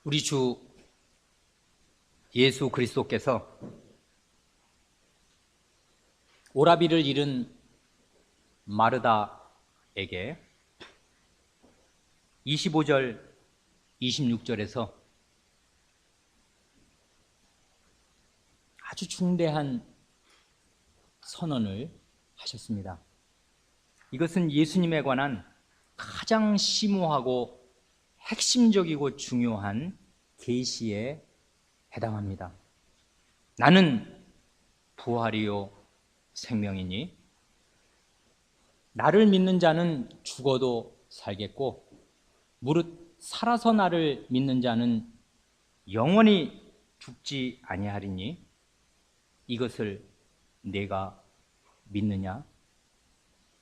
우리 주 예수 그리스도께서 오라비를 잃은 마르다에게 25절, 26절에서 아주 중대한 선언을 하셨습니다. 이것은 예수님에 관한 가장 심오하고 핵심적이고 중요한 계시에 해당합니다. 나는 부활이요 생명이니 나를 믿는 자는 죽어도 살겠고 무릇 살아서 나를 믿는 자는 영원히 죽지 아니하리니 이것을 내가 믿느냐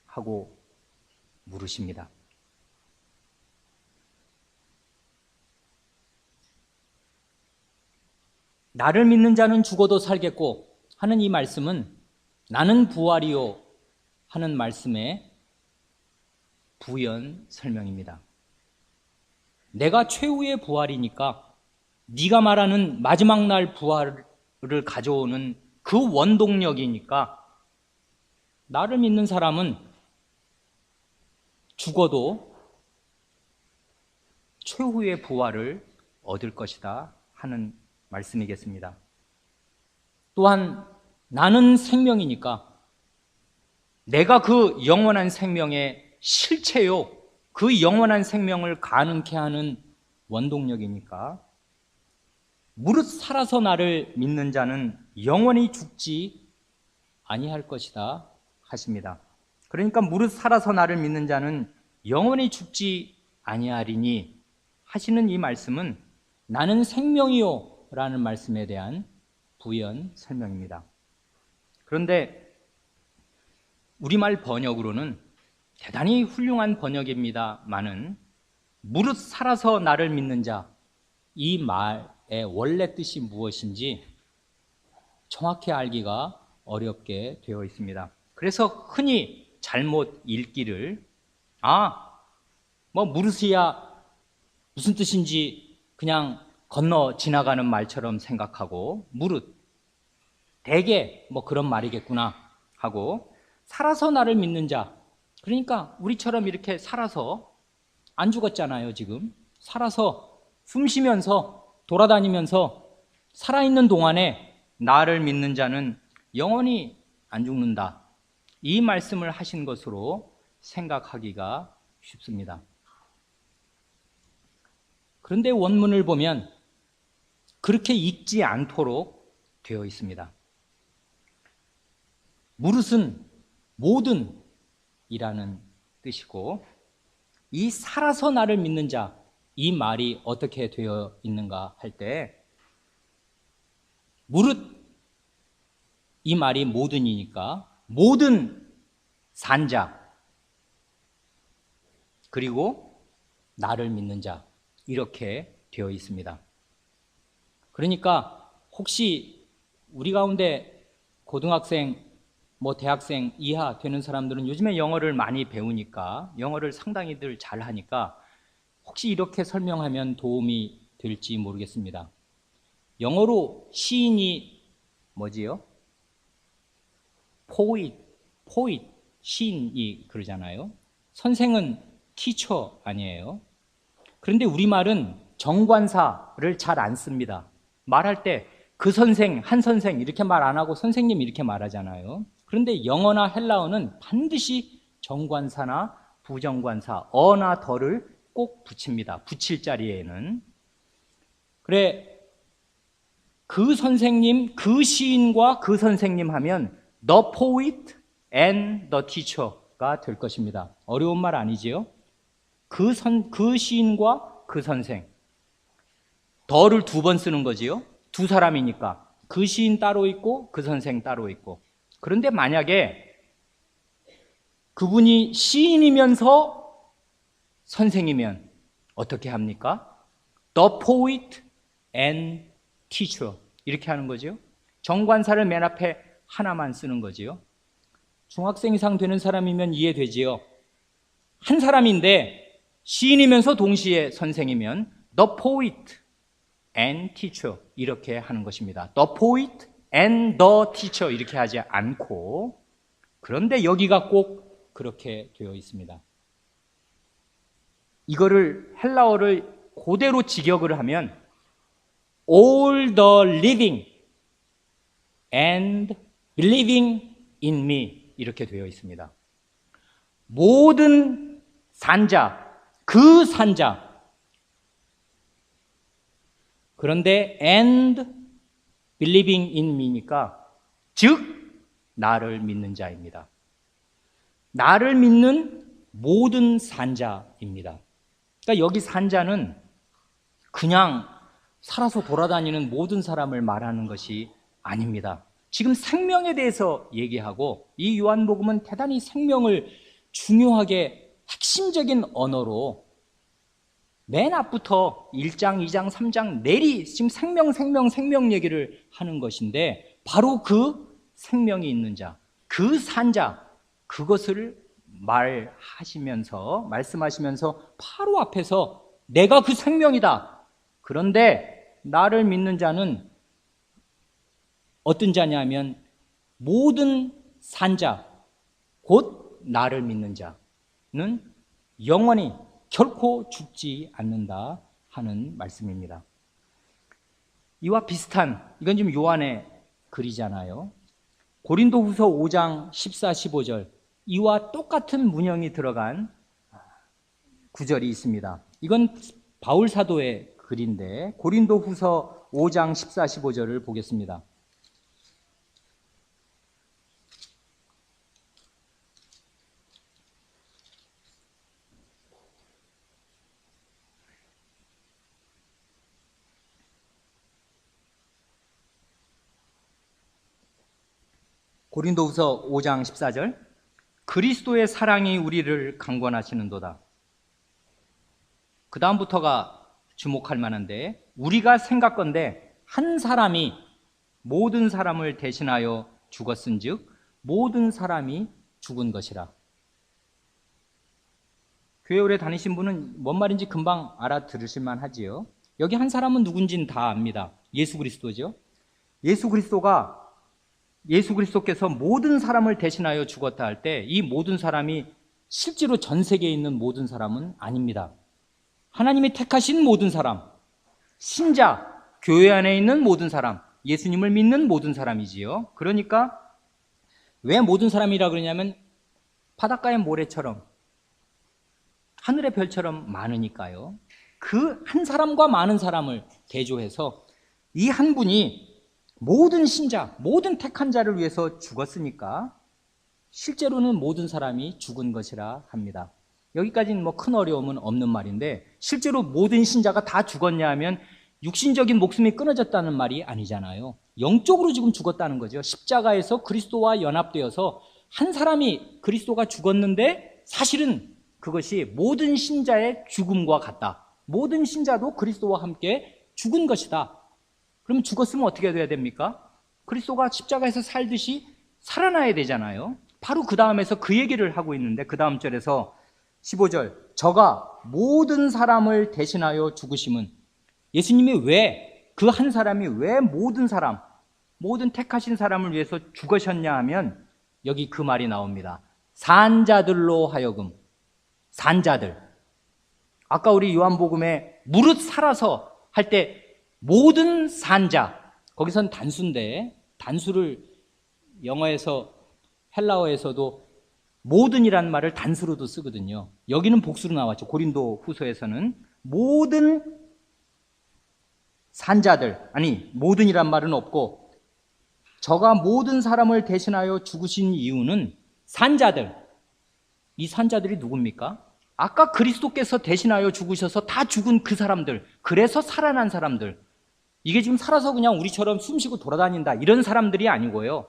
하고 물으십니다. 나를 믿는 자는 죽어도 살겠고 하는 이 말씀은 나는 부활이요 하는 말씀의 부연 설명입니다. 내가 최후의 부활이니까 네가 말하는 마지막 날 부활을 가져오는 그 원동력이니까 나를 믿는 사람은 죽어도 최후의 부활을 얻을 것이다 하는 말씀이겠습니다. 또한 나는 생명이니까 내가 그 영원한 생명의 실체요, 그 영원한 생명을 가능케 하는 원동력이니까 무릇 살아서 나를 믿는 자는 영원히 죽지 아니할 것이다 하십니다. 그러니까 무릇 살아서 나를 믿는 자는 영원히 죽지 아니하리니 하시는 이 말씀은 나는 생명이요 라는 말씀에 대한 부연 설명입니다. 그런데 우리말 번역으로는 대단히 훌륭한 번역입니다만은 무릇 살아서 나를 믿는 자, 이 말의 원래 뜻이 무엇인지 정확히 알기가 어렵게 되어 있습니다. 그래서 흔히 잘못 읽기를 무릇이야 무슨 뜻인지 그냥 건너 지나가는 말처럼 생각하고 무릇 대개 그런 말이겠구나 하고 살아서 나를 믿는 자, 그러니까 우리처럼 이렇게 살아서 안 죽었잖아요. 지금 살아서 숨 쉬면서 돌아다니면서 살아있는 동안에 나를 믿는 자는 영원히 안 죽는다, 이 말씀을 하신 것으로 생각하기가 쉽습니다. 그런데 원문을 보면 그렇게 읽지 않도록 되어 있습니다. 무릇은 모든 이라는 뜻이고 이 살아서 나를 믿는 자, 이 말이 어떻게 되어 있는가 할 때 무릇 이 말이 모든이니까 모든 산자 그리고 나를 믿는 자 이렇게 되어 있습니다. 그러니까 혹시 우리 가운데 고등학생 대학생 이하 되는 사람들은 요즘에 영어를 많이 배우니까 영어를 상당히들 잘하니까 혹시 이렇게 설명하면 도움이 될지 모르겠습니다. 영어로 시인이 뭐지요? poet, 시인이 그러잖아요. 선생은 teacher 아니에요. 그런데 우리말은 정관사를 잘 안 씁니다. 말할 때 그 선생, 한 선생 이렇게 말 안 하고 선생님 이렇게 말하잖아요. 그런데 영어나 헬라어는 반드시 정관사나 부정관사, 어나 더를 꼭 붙입니다. 붙일 자리에는. 그래, 그 선생님, 그 시인과 그 선생님 하면 the poet and the teacher가 될 것입니다. 어려운 말 아니지요? 그 시인과 그 선생. 더를 두 번 쓰는 거지요. 두 사람이니까. 그 시인 따로 있고 그 선생 따로 있고. 그런데 만약에 그분이 시인이면서 선생이면 어떻게 합니까? The poet and teacher 이렇게 하는 거죠. 정관사를 맨 앞에 하나만 쓰는 거지요. 중학생 이상 되는 사람이면 이해되지요. 한 사람인데 시인이면서 동시에 선생이면 the poet and teacher 이렇게 하는 것입니다. The poet and the teacher 이렇게 하지 않고, 그런데 여기가 꼭 그렇게 되어 있습니다. 이거를 헬라어를 그대로 직역을 하면 all the living and believing in me 이렇게 되어 있습니다. 모든 산자, 그 산자. 그런데 and believing in me니까 즉 나를 믿는 자입니다. 나를 믿는 모든 산자입니다. 그러니까 여기 산자는 그냥 살아서 돌아다니는 모든 사람을 말하는 것이 아닙니다. 지금 생명에 대해서 얘기하고, 이 요한복음은 대단히 생명을 중요하게 핵심적인 언어로 맨 앞부터 1장, 2장, 3장 내리 지금 생명 얘기를 하는 것인데, 바로 그 생명이 있는 자, 그 산자, 그것을 말씀하시면서 바로 앞에서 내가 그 생명이다. 그런데 나를 믿는 자는 어떤 자냐면 모든 산자, 곧 나를 믿는 자는 영원히 결코 죽지 않는다 하는 말씀입니다. 이와 비슷한, 이건 지금 요한의 글이잖아요. 고린도후서 5장 14, 15절 이와 똑같은 문형이 들어간 구절이 있습니다. 이건 바울 사도의 글인데 고린도후서 5장 14, 15절을 보겠습니다. 고린도후서 5장 14절 그리스도의 사랑이 우리를 강권하시는도다. 그 다음부터가 주목할 만한데, 우리가 생각건대 한 사람이 모든 사람을 대신하여 죽었은즉 모든 사람이 죽은 것이라. 교회 오래 다니신 분은 뭔 말인지 금방 알아들으실 만하지요. 여기 한 사람은 누군지는 다 압니다. 예수 그리스도죠. 예수 그리스도께서 모든 사람을 대신하여 죽었다 할 때 이 모든 사람이 실제로 전 세계에 있는 모든 사람은 아닙니다. 하나님이 택하신 모든 사람, 신자, 교회 안에 있는 모든 사람, 예수님을 믿는 모든 사람이지요. 그러니까 왜 모든 사람이라 그러냐면 바닷가의 모래처럼 하늘의 별처럼 많으니까요. 그 한 사람과 많은 사람을 대조해서 이 한 분이 모든 신자, 모든 택한 자를 위해서 죽었으니까 실제로는 모든 사람이 죽은 것이라 합니다. 여기까지는 뭐 큰 어려움은 없는 말인데, 실제로 모든 신자가 다 죽었냐 하면 육신적인 목숨이 끊어졌다는 말이 아니잖아요. 영적으로 지금 죽었다는 거죠. 십자가에서 그리스도와 연합되어서 한 사람이 그리스도가 죽었는데 사실은 그것이 모든 신자의 죽음과 같다. 모든 신자도 그리스도와 함께 죽은 것이다. 그럼 죽었으면 어떻게 돼야 됩니까? 그리스도가 십자가에서 살듯이 살아나야 되잖아요. 바로 그 다음에서 그 얘기를 하고 있는데, 그 다음 절에서 15절 저가 모든 사람을 대신하여 죽으심은, 예수님이 왜, 그 한 사람이 왜 모든 사람, 모든 택하신 사람을 위해서 죽으셨냐 하면 여기 그 말이 나옵니다. 산자들로 하여금. 산자들. 아까 우리 요한복음에 무릇 살아서 할 때 모든 산자, 거기선 단수인데, 단수를 영어에서 헬라어에서도 모든이라는 말을 단수로도 쓰거든요. 여기는 복수로 나왔죠. 고린도 후서에서는 모든 산자들, 아니 모든이란 말은 없고, 저가 모든 사람을 대신하여 죽으신 이유는 산자들, 이 산자들이 누굽니까? 아까 그리스도께서 대신하여 죽으셔서 다 죽은 그 사람들, 그래서 살아난 사람들, 이게 지금 살아서 그냥 우리처럼 숨쉬고 돌아다닌다 이런 사람들이 아니고요,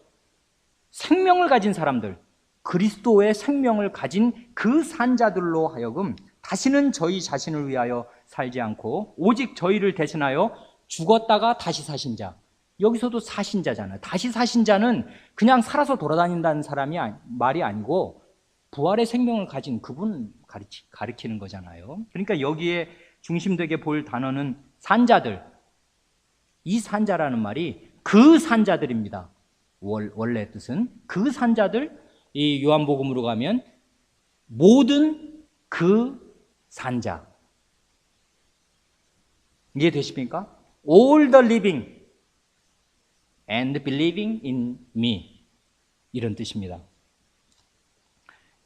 생명을 가진 사람들, 그리스도의 생명을 가진 그 산자들로 하여금 다시는 저희 자신을 위하여 살지 않고 오직 저희를 대신하여 죽었다가 다시 사신 자. 여기서도 사신자잖아요. 다시 사신 자는 그냥 살아서 돌아다닌다는 말이 아니고 부활의 생명을 가진 그분 가리키는 거잖아요. 그러니까 여기에 중심되게 볼 단어는 산자들, 이 산자라는 말이 그 산자들입니다. 원래 뜻은 그 산자들, 이 요한복음으로 가면 모든 그 산자. 이해되십니까? All the living and believing in me, 이런 뜻입니다.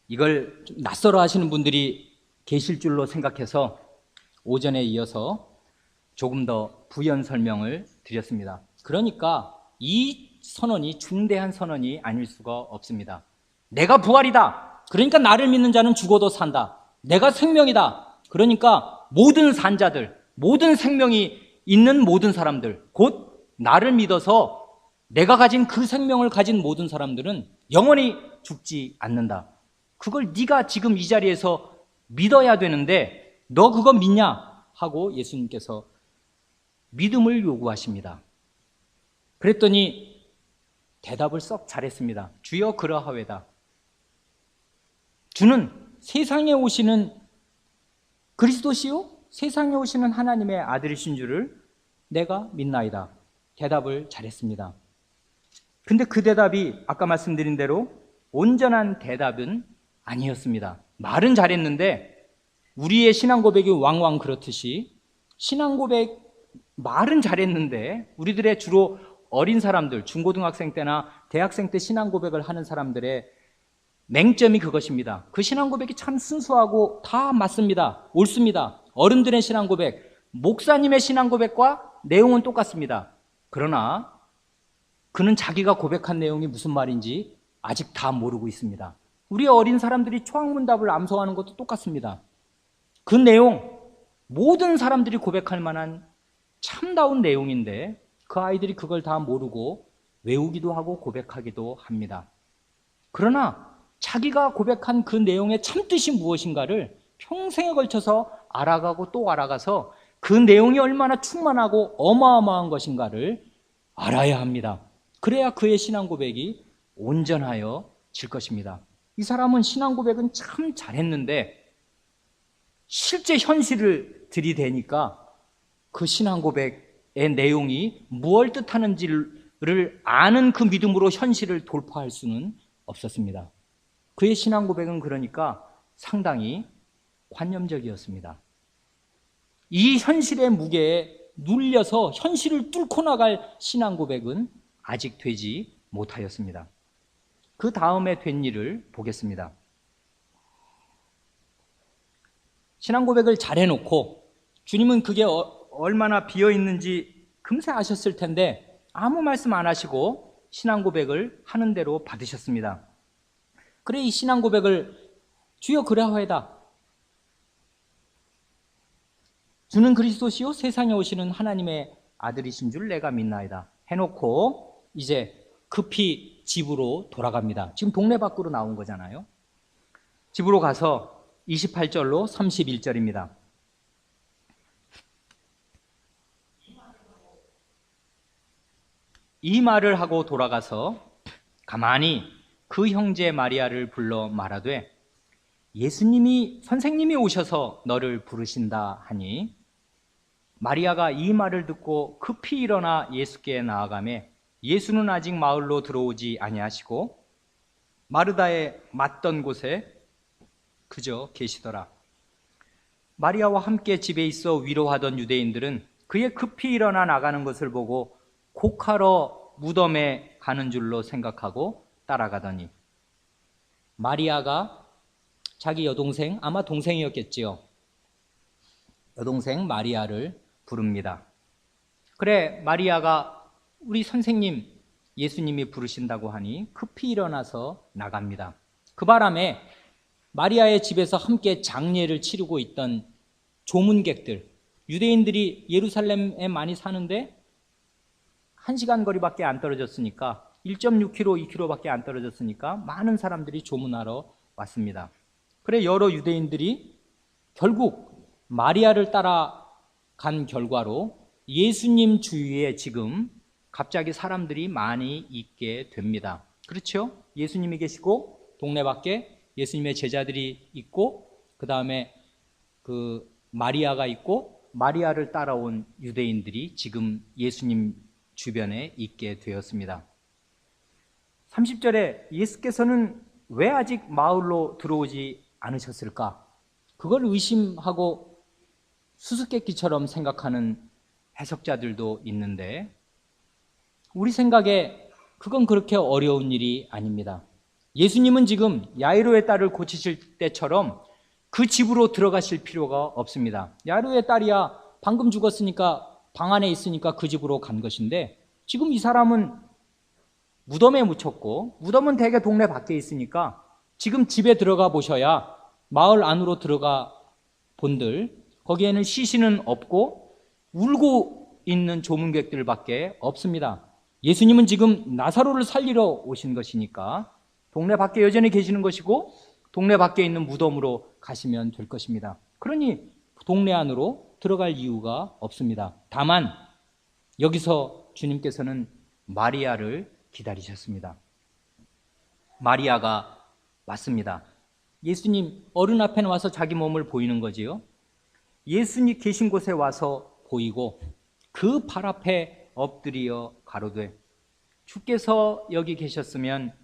이걸 좀 낯설어 하시는 분들이 계실 줄로 생각해서 오전에 이어서 조금 더 부연 설명을 드렸습니다. 그러니까 이 선언이 중대한 선언이 아닐 수가 없습니다. 내가 부활이다. 그러니까 나를 믿는 자는 죽어도 산다. 내가 생명이다. 그러니까 모든 산자들, 모든 생명이 있는 모든 사람들, 곧 나를 믿어서 내가 가진 그 생명을 가진 모든 사람들은 영원히 죽지 않는다. 그걸 네가 지금 이 자리에서 믿어야 되는데 너 그거 믿냐? 하고 예수님께서 믿음을 요구하십니다. 그랬더니 대답을 썩 잘했습니다. 주여 그러하외다. 주는 세상에 오시는 그리스도시요? 세상에 오시는 하나님의 아들이신 줄을 내가 믿나이다. 대답을 잘했습니다. 근데 그 대답이 아까 말씀드린 대로 온전한 대답은 아니었습니다. 말은 잘했는데 우리의 신앙 고백이 왕왕 그렇듯이 신앙 고백 말은 잘했는데 우리들의 주로 어린 사람들, 중고등학생 때나 대학생 때 신앙 고백을 하는 사람들의 맹점이 그것입니다. 그 신앙 고백이 참 순수하고 다 맞습니다. 옳습니다. 어른들의 신앙 고백, 목사님의 신앙 고백과 내용은 똑같습니다. 그러나 그는 자기가 고백한 내용이 무슨 말인지 아직 다 모르고 있습니다. 우리 어린 사람들이 초학문답을 암송하는 것도 똑같습니다. 그 내용, 모든 사람들이 고백할 만한 참다운 내용인데 그 아이들이 그걸 다 모르고 외우기도 하고 고백하기도 합니다. 그러나 자기가 고백한 그 내용의 참뜻이 무엇인가를 평생에 걸쳐서 알아가고 또 알아가서 그 내용이 얼마나 충만하고 어마어마한 것인가를 알아야 합니다. 그래야 그의 신앙 고백이 온전하여질 것입니다. 이 사람은 신앙 고백은 참 잘했는데 실제 현실을 들이대니까 그 신앙 고백의 내용이 무엇을 뜻하는지를 아는 그 믿음으로 현실을 돌파할 수는 없었습니다. 그의 신앙 고백은 그러니까 상당히 관념적이었습니다. 이 현실의 무게에 눌려서 현실을 뚫고 나갈 신앙 고백은 아직 되지 못하였습니다. 그 다음에 된 일을 보겠습니다. 신앙 고백을 잘해놓고 주님은 그게 얼마나 비어있는지 금세 아셨을 텐데 아무 말씀 안 하시고 신앙 고백을 하는 대로 받으셨습니다. 그래 이 신앙 고백을 주여 그러하외다. 주는 그리스도시요 세상에 오시는 하나님의 아들이신 줄 내가 믿나이다 해놓고 이제 급히 집으로 돌아갑니다. 지금 동네 밖으로 나온 거잖아요. 집으로 가서 28절로 31절입니다. 이 말을 하고 돌아가서 가만히 그 형제 마리아를 불러 말하되 선생님이 오셔서 너를 부르신다 하니 마리아가 이 말을 듣고 급히 일어나 예수께 나아가매 예수는 아직 마을로 들어오지 아니하시고 마르다에 맞던 곳에 그저 계시더라. 마리아와 함께 집에 있어 위로하던 유대인들은 그의 급히 일어나 나가는 것을 보고 곡하러 무덤에 가는 줄로 생각하고 따라가더니 마리아가 자기 여동생, 아마 동생이었겠지요. 여동생 마리아를 부릅니다. 그래 마리아가 우리 선생님 예수님이 부르신다고 하니 급히 일어나서 나갑니다. 그 바람에 마리아의 집에서 함께 장례를 치르고 있던 조문객들, 유대인들이 예루살렘에 많이 사는데 1시간 거리밖에 안 떨어졌으니까 1.6km, 2km밖에 안 떨어졌으니까 많은 사람들이 조문하러 왔습니다. 그래 여러 유대인들이 결국 마리아를 따라간 결과로 예수님 주위에 지금 갑자기 사람들이 많이 있게 됩니다. 그렇죠? 예수님이 계시고 동네 밖에 예수님의 제자들이 있고 그 다음에 그 마리아가 있고 마리아를 따라온 유대인들이 지금 예수님 주변에 있게 되었습니다. 30절에 예수께서는 왜 아직 마을로 들어오지 않으셨을까? 그걸 의심하고 수수께끼처럼 생각하는 해석자들도 있는데, 우리 생각에 그건 그렇게 어려운 일이 아닙니다. 예수님은 지금 야이로의 딸을 고치실 때처럼 그 집으로 들어가실 필요가 없습니다. 야이로의 딸이야 방금 죽었으니까 방 안에 있으니까 그 집으로 간 것인데, 지금 이 사람은 무덤에 묻혔고, 무덤은 대개 동네 밖에 있으니까 지금 집에 들어가 보셔야, 마을 안으로 들어가 본들 거기에는 시신은 없고 울고 있는 조문객들밖에 없습니다. 예수님은 지금 나사로를 살리러 오신 것이니까 동네 밖에 여전히 계시는 것이고, 동네 밖에 있는 무덤으로 가시면 될 것입니다. 그러니 동네 안으로 들어갈 이유가 없습니다. 다만 여기서 주님께서는 마리아를 기다리셨습니다. 마리아가 왔습니다. 예수님 어른 앞에 와서 자기 몸을 보이는 거지요. 예수님 계신 곳에 와서 보이고 그 발 앞에 엎드려 가로되, 주께서 여기 계셨다면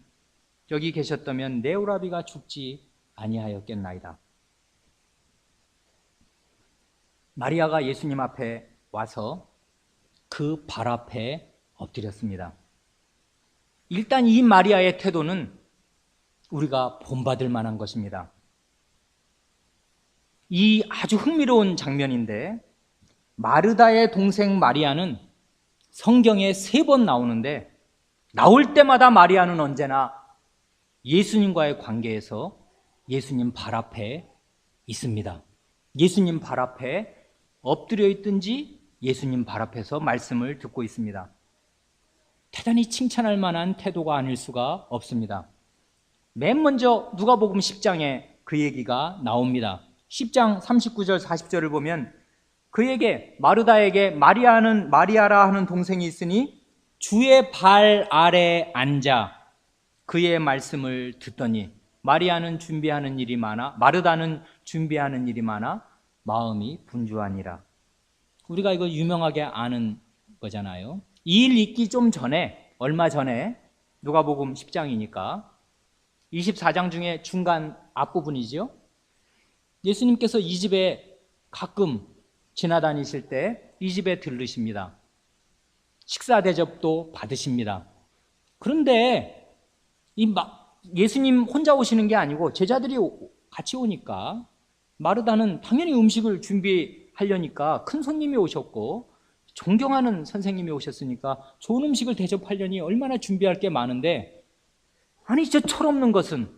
내 오라비가 죽지 아니하였겠나이다. 마리아가 예수님 앞에 와서 그 발 앞에 엎드렸습니다. 일단 이 마리아의 태도는 우리가 본받을 만한 것입니다. 이 아주 흥미로운 장면인데, 마르다의 동생 마리아는 성경에 3번 나오는데, 나올 때마다 마리아는 언제나 예수님과의 관계에서 예수님 발 앞에 있습니다. 예수님 발 앞에 엎드려 있든지 예수님 발 앞에서 말씀을 듣고 있습니다. 대단히 칭찬할 만한 태도가 아닐 수가 없습니다. 맨 먼저 누가복음 10장에 그 얘기가 나옵니다. 10장 39절 40절을 보면 그에게, 마르다에게 마리아라 하는 동생이 있으니 주의 발 아래 앉아 그의 말씀을 듣더니, 마르다는 준비하는 일이 많아 마음이 분주하니라. 우리가 이거 유명하게 아는 거잖아요. 이 일 있기 좀 전에, 얼마 전에, 누가복음 10장이니까 24장 중에 중간 앞부분이죠. 예수님께서 이 집에 가끔 지나다니실 때 이 집에 들르십니다. 식사 대접도 받으십니다. 그런데 예수님 혼자 오시는 게 아니고 제자들이 같이 오니까, 마르다는 당연히 음식을 준비하려니까 큰 손님이 오셨고 존경하는 선생님이 오셨으니까 좋은 음식을 대접하려니 얼마나 준비할 게 많은데, 아니 저 철없는 것은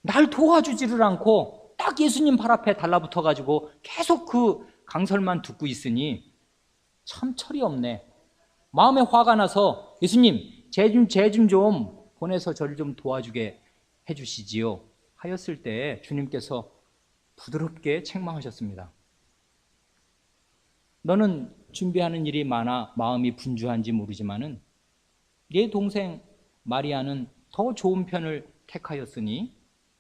날 도와주지를 않고 딱 예수님 발 앞에 달라붙어가지고 계속 그 강설만 듣고 있으니 참 철이 없네. 마음에 화가 나서, 예수님 쟤 좀 보내서 저를 좀 도와주게 해주시지요 하였을 때 주님께서 부드럽게 책망하셨습니다. 너는 준비하는 일이 많아 마음이 분주한지 모르지만은 네 동생 마리아는 더 좋은 편을 택하였으니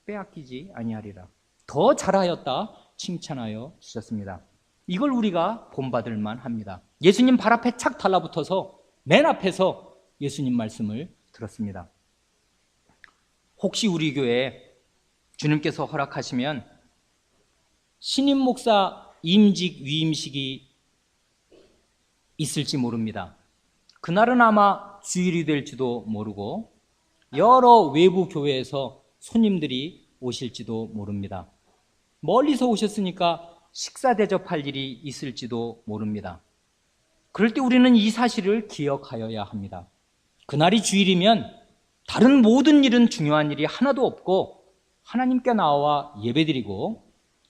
빼앗기지 아니하리라. 더 잘하였다 칭찬하여 주셨습니다. 이걸 우리가 본받을 만합니다. 예수님 발 앞에 착 달라붙어서 맨 앞에서 예수님 말씀을 들었습니다. 혹시 우리 교회에 주님께서 허락하시면 신임 목사 임직 위임식이 있을지 모릅니다. 그날은 아마 주일이 될지도 모르고 여러 외부 교회에서 손님들이 오실지도 모릅니다. 멀리서 오셨으니까 식사 대접할 일이 있을지도 모릅니다. 그럴 때 우리는 이 사실을 기억하여야 합니다. 그날이 주일이면 다른 모든 일은 중요한 일이 하나도 없고 하나님께 나와 예배드리고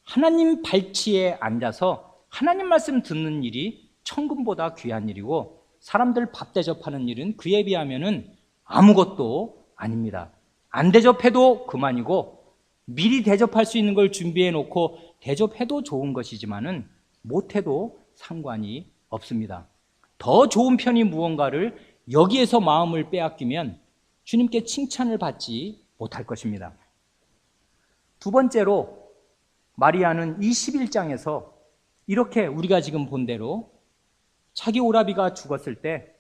하나님 발치에 앉아서 하나님 말씀 듣는 일이 천금보다 귀한 일이고, 사람들 밥 대접하는 일은 그에 비하면은 아무것도 아닙니다. 안 대접해도 그만이고, 미리 대접할 수 있는 걸 준비해 놓고 대접해도 좋은 것이지만은 못해도 상관이 없습니다. 더 좋은 편이 무언가를 여기에서 마음을 빼앗기면 주님께 칭찬을 받지 못할 것입니다. 두 번째로, 마리아는 이 11장에서 이렇게 우리가 지금 본 대로 자기 오라비가 죽었을 때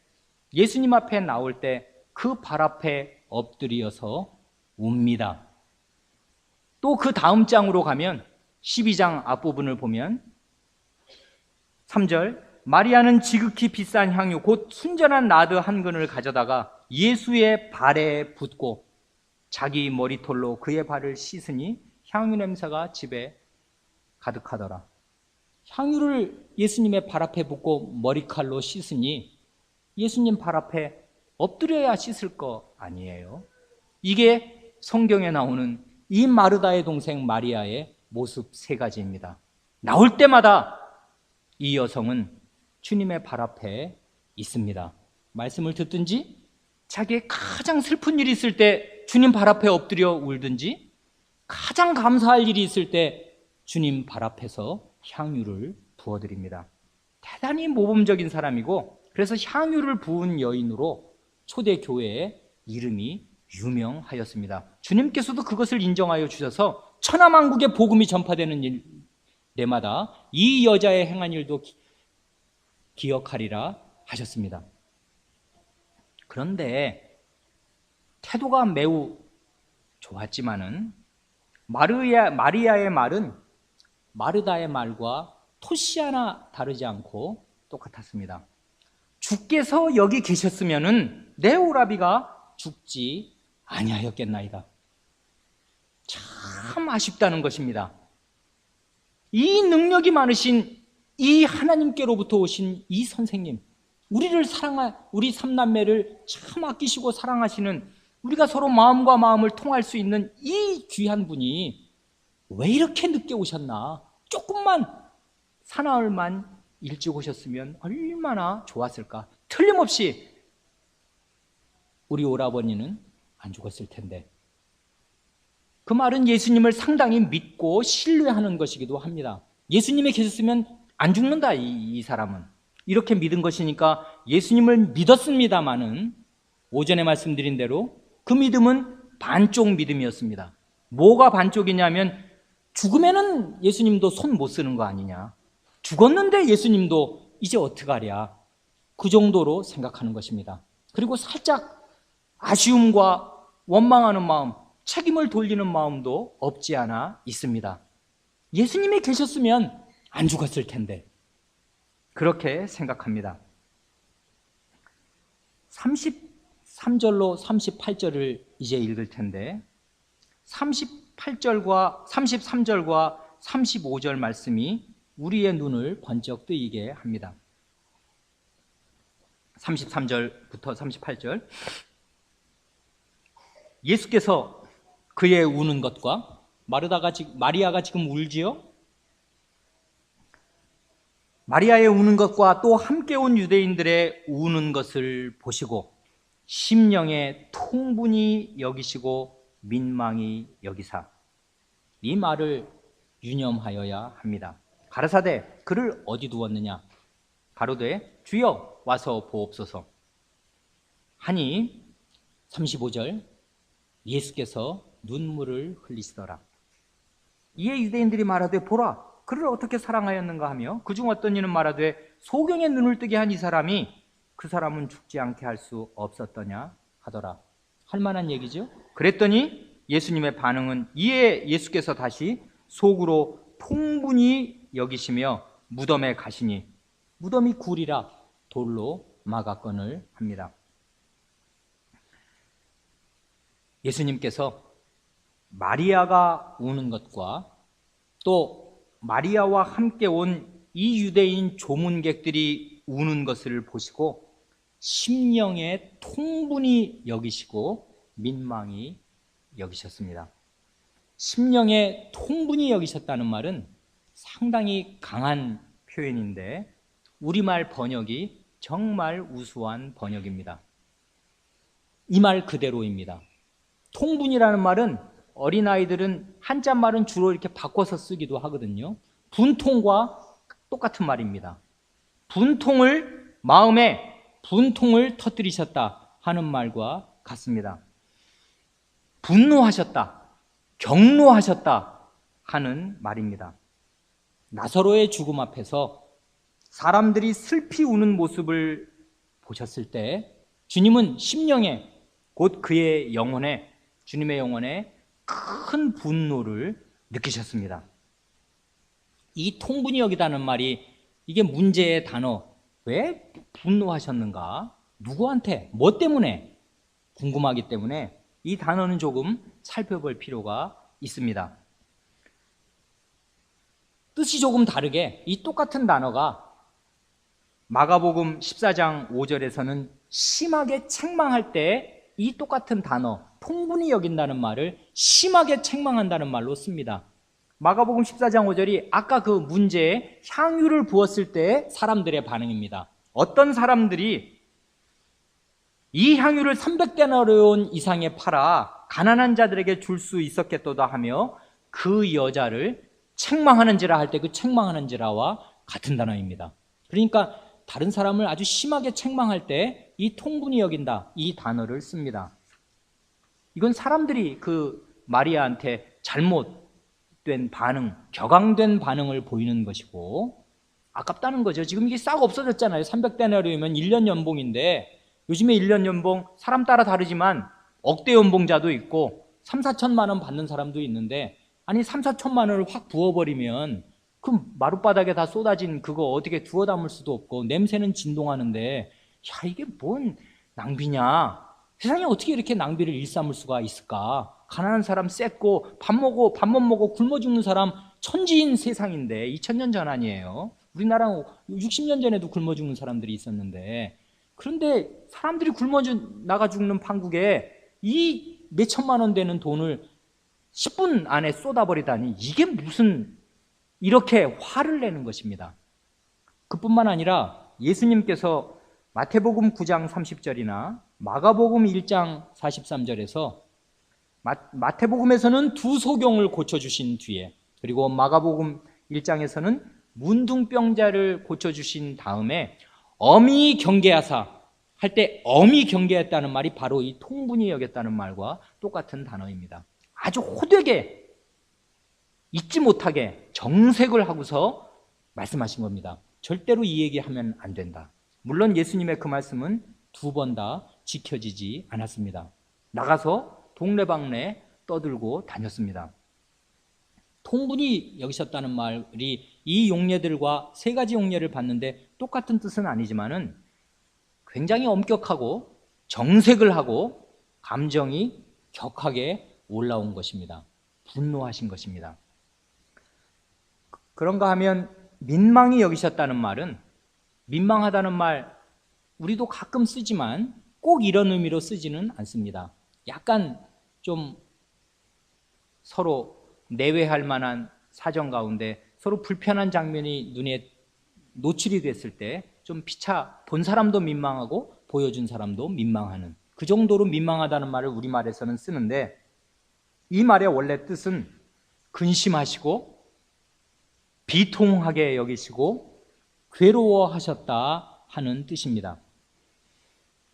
예수님 앞에 나올 때 그 발 앞에 엎드려서 웁니다. 또 그 다음 장으로 가면 12장 앞부분을 보면 3절, 마리아는 지극히 비싼 향유 곧 순전한 나드 한 근을 가져다가 예수의 발에 붓고 자기 머리털로 그의 발을 씻으니 향유 냄새가 집에 가득하더라. 향유를 예수님의 발 앞에 붓고 머리칼로 씻으니 예수님 발 앞에 엎드려야 씻을 거 아니에요. 이게 성경에 나오는 이 마르다의 동생 마리아의 모습 세 가지입니다. 나올 때마다 이 여성은 주님의 발 앞에 있습니다. 말씀을 듣든지 자기의 가장 슬픈 일이 있을 때 주님 발 앞에 엎드려 울든지 가장 감사할 일이 있을 때 주님 발 앞에서 향유를 부어드립니다. 대단히 모범적인 사람이고 그래서 향유를 부은 여인으로 초대교회의 이름이 유명하였습니다. 주님께서도 그것을 인정하여 주셔서 천하만국에 복음이 전파되는 때마다 이 여자의 행한 일도 기억하리라 하셨습니다. 그런데 태도가 매우 좋았지만은 마리아의 말은 마르다의 말과 토시 하나 다르지 않고 똑같았습니다. 주께서 여기 계셨으면은 내 오라비가 죽지 아니하였겠나이다. 참 아쉽다는 것입니다. 이 능력이 많으신 이 하나님께로부터 오신 이 선생님, 우리 삼남매를 참 아끼시고 사랑하시는, 우리가 서로 마음과 마음을 통할 수 있는 이 귀한 분이 왜 이렇게 늦게 오셨나? 조금만 사나흘만 일찍 오셨으면 얼마나 좋았을까? 틀림없이 우리 오라버니는 안 죽었을 텐데. 그 말은 예수님을 상당히 믿고 신뢰하는 것이기도 합니다. 예수님이 계셨으면 안 죽는다, 이 사람은. 이렇게 믿은 것이니까 예수님을 믿었습니다마는 오전에 말씀드린 대로 그 믿음은 반쪽 믿음이었습니다. 뭐가 반쪽이냐면 죽으면은 예수님도 손 못 쓰는 거 아니냐. 죽었는데 예수님도 이제 어떡하랴. 그 정도로 생각하는 것입니다. 그리고 살짝 아쉬움과 원망하는 마음, 책임을 돌리는 마음도 없지 않아 있습니다. 예수님이 계셨으면 안 죽었을 텐데. 그렇게 생각합니다. 33절로 38절을 이제 읽을 텐데 33절과 35절 말씀이 우리의 눈을 번쩍 뜨이게 합니다. 33절부터 38절, 예수께서 그의 우는 것과 마리아가 지금 울지요? 마리아의 우는 것과 또 함께 온 유대인들의 우는 것을 보시고 심령에 통분히 여기시고 민망히 여기사, 이 말을 유념하여야 합니다. 가라사대 그를 어디 두었느냐? 가로되 주여 와서 보옵소서 하니 35절, 예수께서 눈물을 흘리시더라. 이에 유대인들이 말하되 보라 그를 어떻게 사랑하였는가 하며 그중 어떤 이는 말하되 소경의 눈을 뜨게 한 이 사람이 그 사람은 죽지 않게 할 수 없었더냐 하더라. 할 만한 얘기죠. 그랬더니 예수님의 반응은, 이에 예수께서 다시 속으로 통분히 여기시며 무덤에 가시니 무덤이 굴이라 돌로 막았건을 합니다. 예수님께서 마리아가 우는 것과 또 마리아와 함께 온 이 유대인 조문객들이 우는 것을 보시고 심령에 통분히 여기시고 민망히 여기셨습니다. 심령에 통분히 여기셨다는 말은 상당히 강한 표현인데 우리말 번역이 정말 우수한 번역입니다. 이 말 그대로입니다. 통분이라는 말은 어린아이들은 한자말은 주로 이렇게 바꿔서 쓰기도 하거든요. 분통과 똑같은 말입니다. 마음에 분통을 터뜨리셨다 하는 말과 같습니다. 분노하셨다, 경노하셨다 하는 말입니다. 나사로의 죽음 앞에서 사람들이 슬피 우는 모습을 보셨을 때 주님은 심령에, 곧 그의 영혼에, 주님의 영혼에 큰 분노를 느끼셨습니다. 이 통분이 여기다는 말이, 이게 문제의 단어. 왜 분노하셨는가? 누구한테? 뭐 때문에? 궁금하기 때문에 이 단어는 조금 살펴볼 필요가 있습니다. 뜻이 조금 다르게 이 똑같은 단어가 마가복음 14장 5절에서는 심하게 책망할 때 이 똑같은 단어, 통분히 여긴다는 말을 심하게 책망한다는 말로 씁니다. 마가복음 14장 5절이 아까 그 문제에 향유를 부었을 때 사람들의 반응입니다. 어떤 사람들이 이 향유를 300데나리온 이상에 팔아 가난한 자들에게 줄 수 있었겠도다 하며 그 여자를 책망하는지라 할 때 그 책망하는지라와 같은 단어입니다. 그러니까 다른 사람을 아주 심하게 책망할 때 이 통분히 여긴다, 이 단어를 씁니다. 이건 사람들이 그 마리아한테 잘못된 반응, 격앙된 반응을 보이는 것이고 아깝다는 거죠. 지금 이게 싹 없어졌잖아요. 300데나리온이면 1년 연봉인데 요즘에 1년 연봉 사람 따라 다르지만 억대 연봉자도 있고 3, 4천만 원 받는 사람도 있는데, 아니 3, 4천만 원을 확 부어버리면 그 마룻바닥에 다 쏟아진 그거 어떻게 두어 담을 수도 없고 냄새는 진동하는데, 야, 이게 뭔 낭비냐. 세상에 어떻게 이렇게 낭비를 일삼을 수가 있을까. 가난한 사람 셌고 밥 못 먹고 굶어 죽는 사람 천지인 세상인데 2000년 전 아니에요. 우리나라 60년 전에도 굶어 죽는 사람들이 있었는데, 그런데 사람들이 굶어 나가 죽는 판국에 이 몇천만 원 되는 돈을 10분 안에 쏟아버리다니, 이게 무슨, 이렇게 화를 내는 것입니다. 그뿐만 아니라 예수님께서 마태복음 9장 30절이나 마가복음 1장 43절에서 마태복음에서는 두 소경을 고쳐주신 뒤에, 그리고 마가복음 1장에서는 문둥병자를 고쳐주신 다음에 엄히 경계하사 할 때 엄히 경계했다는 말이 바로 이 통분히 여겼다는 말과 똑같은 단어입니다. 아주 호되게 잊지 못하게 정색을 하고서 말씀하신 겁니다. 절대로 이 얘기하면 안 된다. 물론 예수님의 그 말씀은 두 번 다 지켜지지 않았습니다. 나가서 동네방네 떠들고 다녔습니다. 통분히 여기셨다는 말이 이 용례들과 세 가지 용례를 봤는데 똑같은 뜻은 아니지만은 굉장히 엄격하고 정색을 하고 감정이 격하게 올라온 것입니다. 분노하신 것입니다. 그런가 하면 민망히 여기셨다는 말은, 민망하다는 말 우리도 가끔 쓰지만 꼭 이런 의미로 쓰지는 않습니다. 약간 좀 서로 내외할 만한 사정 가운데 서로 불편한 장면이 눈에 노출이 됐을 때 좀 피차 본 사람도 민망하고 보여준 사람도 민망하는, 그 정도로 민망하다는 말을 우리말에서는 쓰는데, 이 말의 원래 뜻은 근심하시고 비통하게 여기시고 괴로워하셨다 하는 뜻입니다.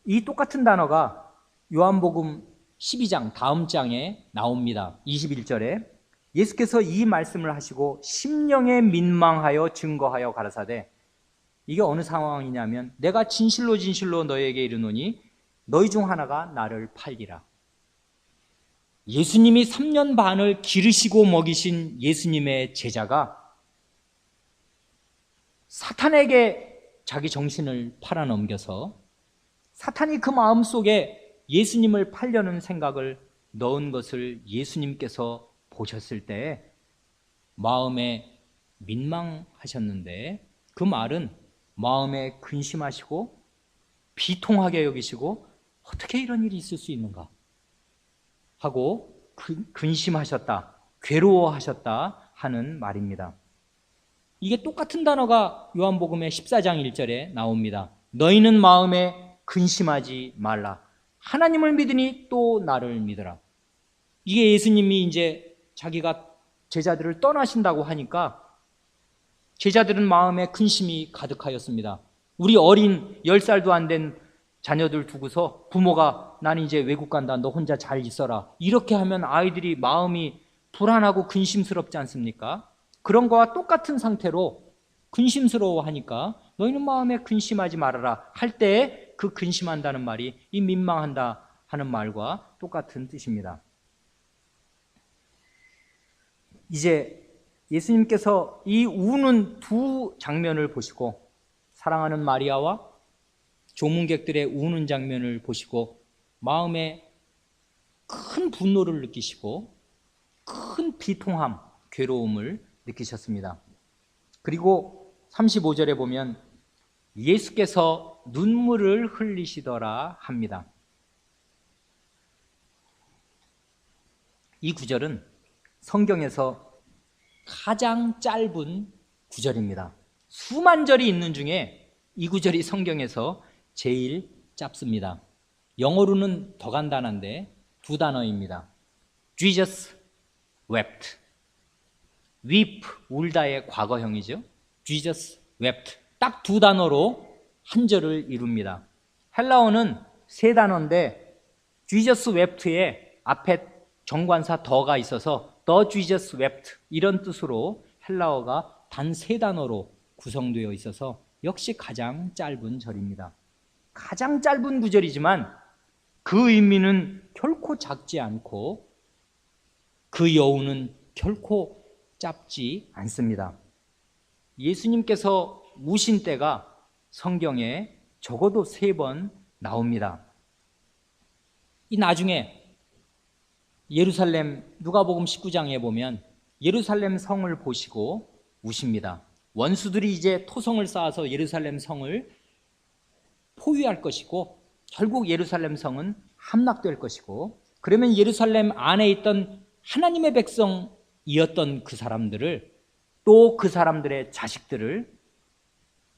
이 똑같은 단어가 요한복음 12장 다음 장에 나옵니다. 21절에 예수께서 이 말씀을 하시고 심령에 민망하여 증거하여 가라사대, 이게 어느 상황이냐면, 내가 진실로 진실로 너희에게 이르노니 너희 중 하나가 나를 팔리라. 예수님이 3년 반을 기르시고 먹이신 예수님의 제자가 사탄에게 자기 정신을 팔아넘겨서 사탄이 그 마음속에 예수님을 팔려는 생각을 넣은 것을 예수님께서 보셨을 때 마음에 민망하셨는데, 그 말은 마음에 근심하시고 비통하게 여기시고 어떻게 이런 일이 있을 수 있는가 하고 근심하셨다, 괴로워하셨다 하는 말입니다. 이게 똑같은 단어가 요한복음의 14장 1절에 나옵니다. 너희는 마음에 근심하지 말라. 하나님을 믿으니 또 나를 믿으라. 이게 예수님이 이제 자기가 제자들을 떠나신다고 하니까 제자들은 마음에 근심이 가득하였습니다. 우리 어린 10살도 안 된 자녀들 두고서 부모가 나는 이제 외국 간다, 너 혼자 잘 있어라, 이렇게 하면 아이들이 마음이 불안하고 근심스럽지 않습니까? 그런 거와 똑같은 상태로 근심스러워하니까 너희는 마음에 근심하지 말아라 할 때 그 근심한다는 말이 이 민망한다 하는 말과 똑같은 뜻입니다. 이제 예수님께서 이 우는 두 장면을 보시고 사랑하는 마리아와 조문객들의 우는 장면을 보시고 마음에 큰 분노를 느끼시고 큰 비통함, 괴로움을 느끼셨습니다. 그리고 35절에 보면 예수께서 눈물을 흘리시더라 합니다. 이 구절은 성경에서 가장 짧은 구절입니다. 수만 절이 있는 중에 이 구절이 성경에서 제일 짧습니다. 영어로는 더 간단한데 두 단어입니다. Jesus wept. weep, 울다의 과거형이죠. Jesus wept. 딱 두 단어로 한 절을 이룹니다. 헬라어는 세 단어인데 Jesus wept에 앞에 정관사 더가 있어서 The Jesus wept 이런 뜻으로 헬라어가 단 세 단어로 구성되어 있어서 역시 가장 짧은 절입니다. 가장 짧은 구절이지만 그 의미는 결코 작지 않고 그 여우는 결코 짧지 않습니다. 예수님께서 우신 때가 성경에 적어도 3번 나옵니다. 이 나중에 예루살렘 누가복음 19장에 보면 예루살렘 성을 보시고 우십니다. 원수들이 이제 토성을 쌓아서 예루살렘 성을 포위할 것이고 결국 예루살렘 성은 함락될 것이고 그러면 예루살렘 안에 있던 하나님의 백성이었던 그 사람들을 또 그 사람들의 자식들을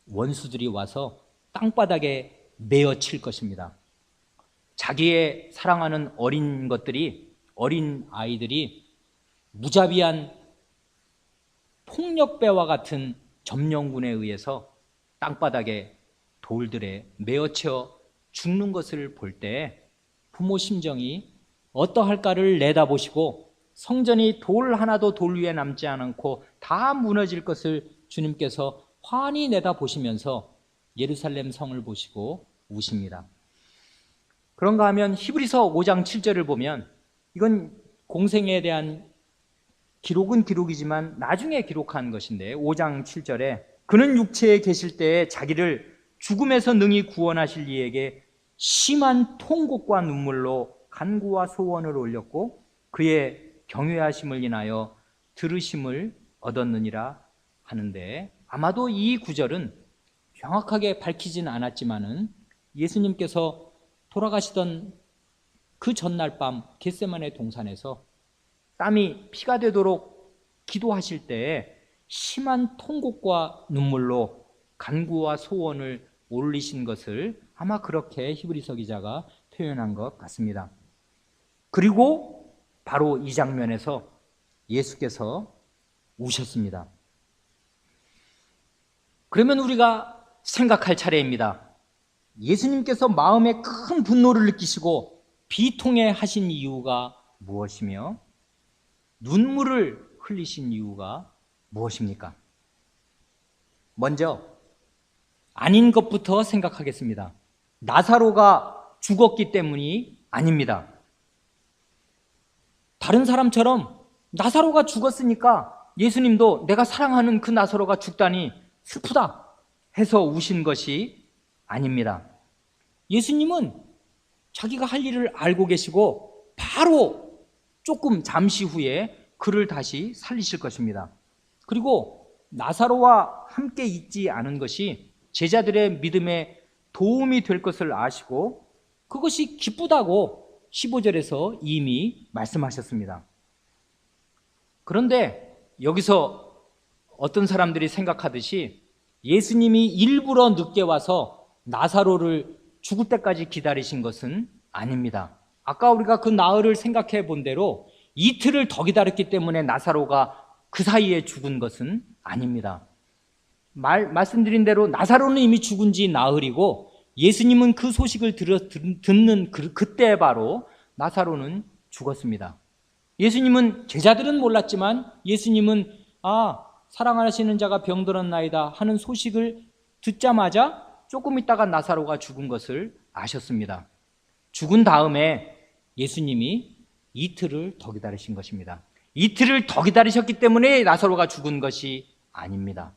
원수들이 와서 땅바닥에 메어 칠 것입니다. 자기의 사랑하는 어린 것들이 어린 아이들이 무자비한 폭력배와 같은 점령군에 의해서 땅바닥에 돌들에 메어쳐 죽는 것을 볼 때 부모 심정이 어떠할까를 내다보시고 성전이 돌 하나도 돌 위에 남지 않고 다 무너질 것을 주님께서 환히 내다보시면서 예루살렘 성을 보시고 우십니다. 그런가 하면 히브리서 5장 7절을 보면 이건 공생에 대한 기록은 기록이지만 나중에 기록한 것인데 5장 7절에 그는 육체에 계실 때에 자기를 죽음에서 능히 구원하실 이에게 심한 통곡과 눈물로 간구와 소원을 올렸고 그의 경외하심을 인하여 들으심을 얻었느니라 하는데 아마도 이 구절은 정확하게 밝히진 않았지만은 예수님께서 돌아가시던 그 전날 밤 겟세마네 동산에서 땀이 피가 되도록 기도하실 때에 심한 통곡과 눈물로 간구와 소원을 올리신 것을 아마 그렇게 히브리서 기자가 표현한 것 같습니다. 그리고 바로 이 장면에서 예수께서 우셨습니다. 그러면 우리가 생각할 차례입니다. 예수님께서 마음에 큰 분노를 느끼시고 비통해 하신 이유가 무엇이며 눈물을 흘리신 이유가 무엇입니까? 먼저 아닌 것부터 생각하겠습니다. 나사로가 죽었기 때문이 아닙니다. 다른 사람처럼 나사로가 죽었으니까 예수님도 내가 사랑하는 그 나사로가 죽다니 슬프다 해서 우신 것이 아닙니다. 예수님은 자기가 할 일을 알고 계시고 바로 조금 잠시 후에 그를 다시 살리실 것입니다. 그리고 나사로와 함께 있지 않은 것이 제자들의 믿음에 도움이 될 것을 아시고 그것이 기쁘다고 15절에서 이미 말씀하셨습니다. 그런데 여기서 어떤 사람들이 생각하듯이 예수님이 일부러 늦게 와서 나사로를 죽을 때까지 기다리신 것은 아닙니다. 아까 우리가 그 나흘을 생각해 본 대로 이틀을 더 기다렸기 때문에 나사로가 그 사이에 죽은 것은 아닙니다. 말씀드린 대로 나사로는 이미 죽은 지 나흘이고 예수님은 그 소식을 듣는 그때 바로 나사로는 죽었습니다. 예수님은 제자들은 몰랐지만 예수님은 사랑하시는 자가 병들었나이다 하는 소식을 듣자마자 조금 있다가 나사로가 죽은 것을 아셨습니다. 죽은 다음에 예수님이 이틀을 더 기다리신 것입니다. 이틀을 더 기다리셨기 때문에 나사로가 죽은 것이 아닙니다.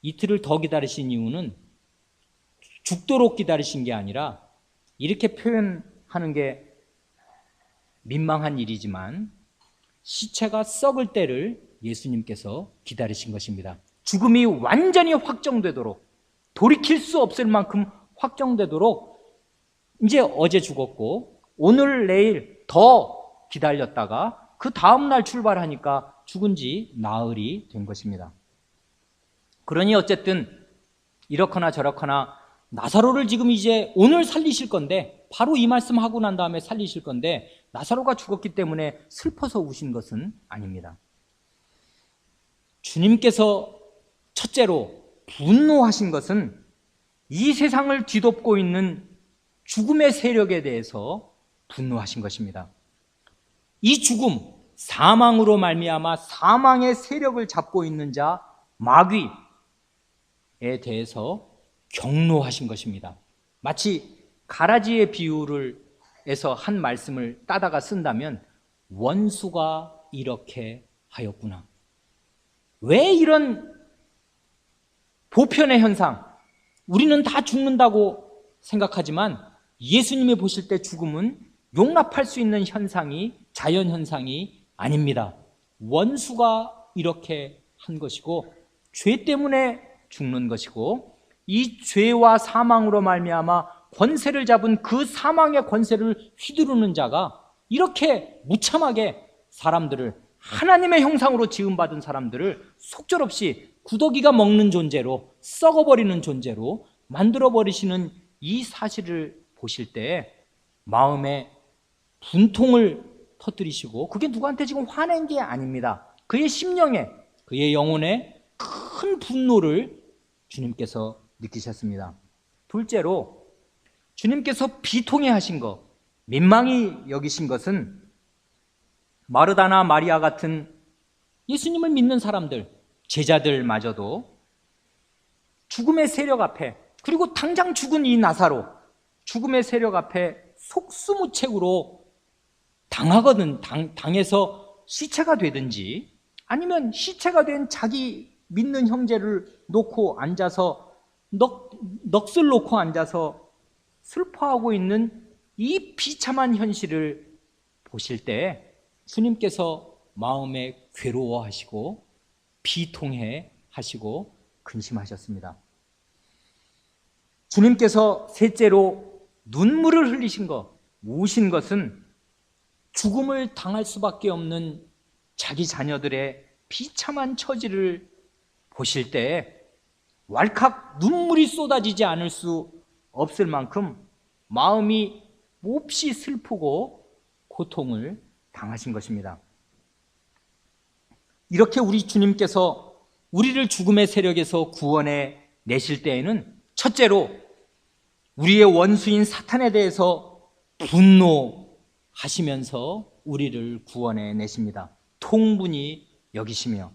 이틀을 더 기다리신 이유는 죽도록 기다리신 게 아니라, 이렇게 표현하는 게 민망한 일이지만 시체가 썩을 때를 예수님께서 기다리신 것입니다. 죽음이 완전히 확정되도록, 돌이킬 수 없을 만큼 확정되도록, 이제 어제 죽었고 오늘 내일 더 기다렸다가 그 다음날 출발하니까 죽은 지 나흘이 된 것입니다. 그러니 어쨌든 이렇거나 저렇거나 나사로를 지금 이제 오늘 살리실 건데, 바로 이 말씀하고 난 다음에 살리실 건데, 나사로가 죽었기 때문에 슬퍼서 우신 것은 아닙니다. 주님께서 첫째로 분노하신 것은 이 세상을 뒤덮고 있는 죽음의 세력에 대해서 분노하신 것입니다. 이 죽음, 사망으로 말미암아 사망의 세력을 잡고 있는 자 마귀에 대해서 경노하신 것입니다. 마치 가라지의 비유를 해서 한 말씀을 따다가 쓴다면, 원수가 이렇게 하였구나. 왜 이런 보편의 현상, 우리는 다 죽는다고 생각하지만 예수님이 보실 때 죽음은 용납할 수 있는 현상이, 자연현상이 아닙니다. 원수가 이렇게 한 것이고, 죄 때문에 죽는 것이고, 이 죄와 사망으로 말미암아 권세를 잡은 그 사망의 권세를 휘두르는 자가 이렇게 무참하게 사람들을, 하나님의 형상으로 지음받은 사람들을 속절없이 구더기가 먹는 존재로, 썩어버리는 존재로 만들어버리시는 이 사실을 보실 때 마음에 분통을 터뜨리시고, 그게 누구한테 지금 화낸 게 아닙니다. 그의 심령에, 그의 영혼에 큰 분노를 주님께서 느끼셨습니다. 둘째로 주님께서 비통해 하신 것, 민망히 여기신 것은 마르다나 마리아 같은 예수님을 믿는 사람들, 제자들마저도 죽음의 세력 앞에, 그리고 당장 죽은 이 나사로, 죽음의 세력 앞에 속수무책으로 당해서 시체가 되든지, 아니면 시체가 된 자기 믿는 형제를 놓고 앉아서, 넋을 놓고 앉아서 슬퍼하고 있는 이 비참한 현실을 보실 때 주님께서 마음에 괴로워하시고 비통해 하시고 근심하셨습니다. 주님께서 셋째로 눈물을 흘리신 것, 우신 것은 죽음을 당할 수밖에 없는 자기 자녀들의 비참한 처지를 보실 때 왈칵 눈물이 쏟아지지 않을 수 없을 만큼 마음이 몹시 슬프고 고통을 당하신 것입니다. 이렇게 우리 주님께서 우리를 죽음의 세력에서 구원해 내실 때에는 첫째로 우리의 원수인 사탄에 대해서 분노하시면서 우리를 구원해 내십니다. 통분히 여기시며,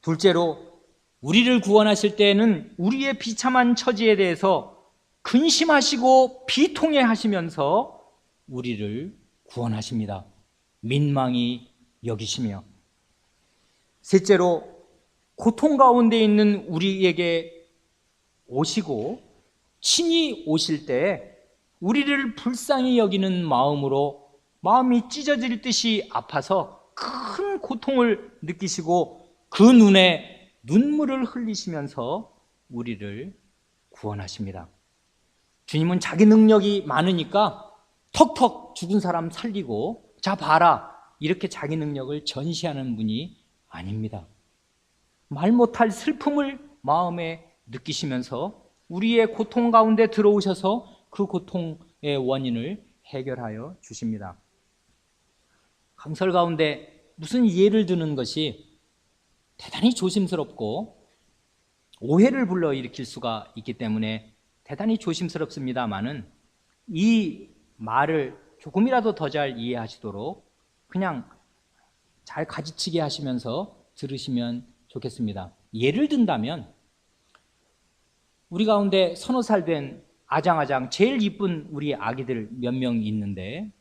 둘째로 우리를 구원하실 때에는 우리의 비참한 처지에 대해서 근심하시고 비통해 하시면서 우리를 구원하십니다. 민망히 여기시며, 셋째로 고통 가운데 있는 우리에게 오시고 친히 오실 때 우리를 불쌍히 여기는 마음으로 마음이 찢어질 듯이 아파서 큰 고통을 느끼시고 그 눈에 눈물을 흘리시면서 우리를 구원하십니다. 주님은 자기 능력이 많으니까 턱턱 죽은 사람 살리고 자 봐라 이렇게 자기 능력을 전시하는 분이 아닙니다. 말 못할 슬픔을 마음에 느끼시면서 우리의 고통 가운데 들어오셔서 그 고통의 원인을 해결하여 주십니다. 강설 가운데 무슨 예를 드는 것이 대단히 조심스럽고 오해를 불러일으킬 수가 있기 때문에 대단히 조심스럽습니다만은 이 말을 조금이라도 더 잘 이해하시도록 그냥 잘 가지치게 하시면서 들으시면 좋겠습니다. 예를 든다면 우리 가운데 서너 살 된 아장아장 제일 이쁜 우리 아기들 몇 명 있는데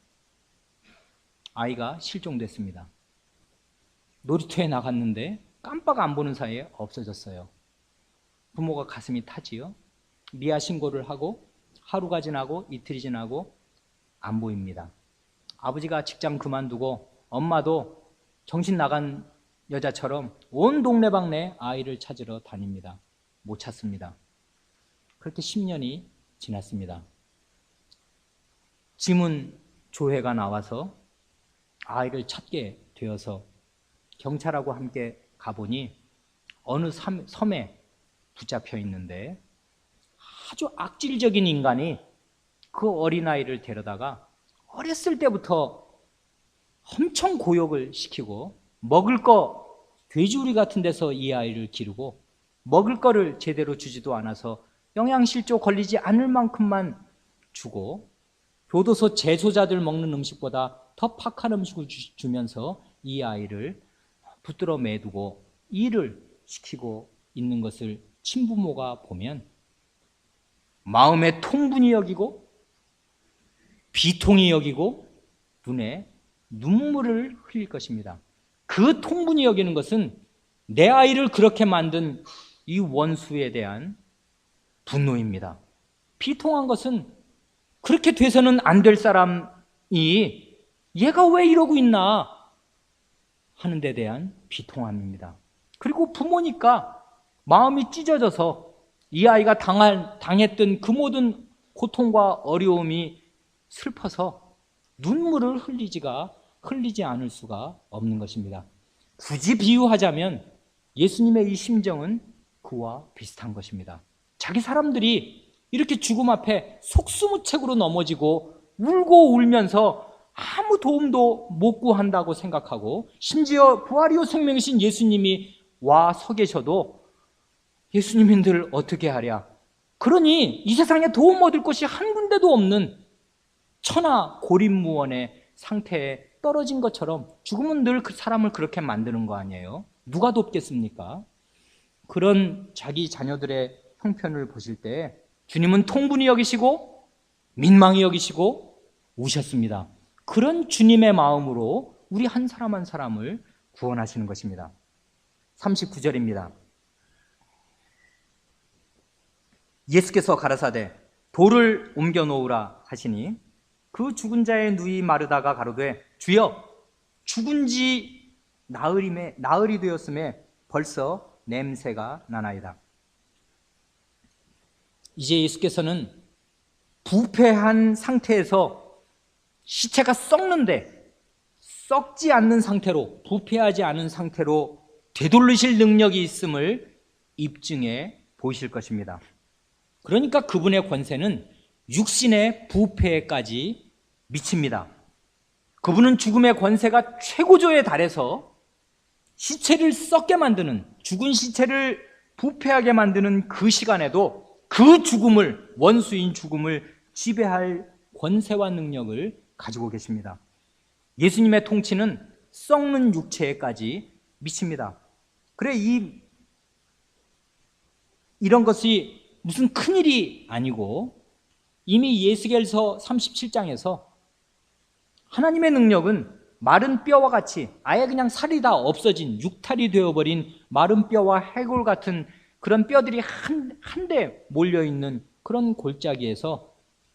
아이가 실종됐습니다. 놀이터에 나갔는데 깜빡 안 보는 사이에 없어졌어요. 부모가 가슴이 타지요. 미아 신고를 하고 하루가 지나고 이틀이 지나고 안 보입니다. 아버지가 직장 그만두고 엄마도 정신 나간 여자처럼 온 동네방네 아이를 찾으러 다닙니다. 못 찾습니다. 그렇게 10년이 지났습니다. 지문 조회가 나와서 아이를 찾게 되어서 경찰하고 함께 가보니 어느 섬에 붙잡혀 있는데 아주 악질적인 인간이 그 어린아이를 데려다가 어렸을 때부터 엄청 고역을 시키고 먹을 거 돼지우리 같은 데서 이 아이를 기르고 먹을 거를 제대로 주지도 않아서 영양실조 걸리지 않을 만큼만 주고 교도소 재소자들 먹는 음식보다 더 팍한 음식을 주면서 이 아이를 붙들어 매두고 일을 시키고 있는 것을 친부모가 보면 마음에 통분이 여기고 비통이 여기고 눈에 눈물을 흘릴 것입니다. 그 통분이 여기는 것은 내 아이를 그렇게 만든 이 원수에 대한 분노입니다. 비통한 것은 그렇게 돼서는 안 될 사람이 얘가 왜 이러고 있나 하는 데 대한 비통함입니다. 그리고 부모니까 마음이 찢어져서 이 아이가 당했던 그 모든 고통과 어려움이 슬퍼서 눈물을 흘리지 않을 수가 없는 것입니다. 굳이 비유하자면 예수님의 이 심정은 그와 비슷한 것입니다. 자기 사람들이 이렇게 죽음 앞에 속수무책으로 넘어지고 울고 울면서 아무 도움도 못 구한다고 생각하고 심지어 부활이요 생명이신 예수님이 와 서 계셔도 예수님인들 어떻게 하랴. 그러니 이 세상에 도움 얻을 곳이 한 군데도 없는 천하 고립무원의 상태에 떨어진 것처럼 죽음은 늘 그 사람을 그렇게 만드는 거 아니에요? 누가 돕겠습니까? 그런 자기 자녀들의 형편을 보실 때 주님은 통분히 여기시고 민망히 여기시고 우셨습니다. 그런 주님의 마음으로 우리 한 사람 한 사람을 구원하시는 것입니다. 39절입니다. 예수께서 가라사대 돌을 옮겨 놓으라 하시니 그 죽은 자의 누이 마르다가 가로되 주여 죽은 지 나흘이 되었음에 벌써 냄새가 나나이다. 이제 예수께서는 부패한 상태에서 시체가 썩는데 썩지 않는 상태로 부패하지 않은 상태로 되돌리실 능력이 있음을 입증해 보이실 것입니다. 그러니까 그분의 권세는 육신의 부패까지 미칩니다. 그분은 죽음의 권세가 최고조에 달해서 시체를 썩게 만드는, 죽은 시체를 부패하게 만드는 그 시간에도 그 죽음을, 원수인 죽음을 지배할 권세와 능력을 가지고 계십니다. 예수님의 통치는 썩는 육체에까지 미칩니다. 그래 이런 것이 무슨 큰일이 아니고 이미 예스겔서 37장에서 하나님의 능력은 마른 뼈와 같이 아예 그냥 살이 다 없어진 육탈이 되어버린 마른 뼈와 해골 같은 그런 뼈들이 한데 몰려있는 그런 골짜기에서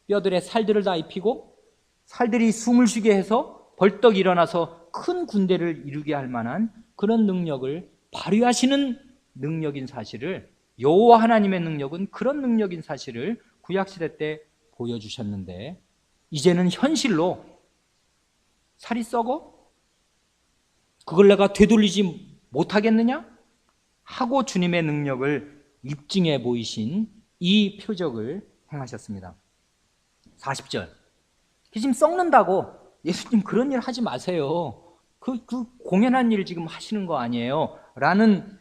뼈들의 살들을 다 입히고 살들이 숨을 쉬게 해서 벌떡 일어나서 큰 군대를 이루게 할 만한 그런 능력을 발휘하시는 능력인 사실을, 여호와 하나님의 능력은 그런 능력인 사실을 구약시대 때 보여주셨는데 이제는 현실로 살이 썩어? 그걸 내가 되돌리지 못하겠느냐? 하고 주님의 능력을 입증해 보이신 이 표적을 행하셨습니다. 40절. 지금 썩는다고 예수님 그런 일 하지 마세요. 그 공연한 일 지금 하시는 거 아니에요? 라는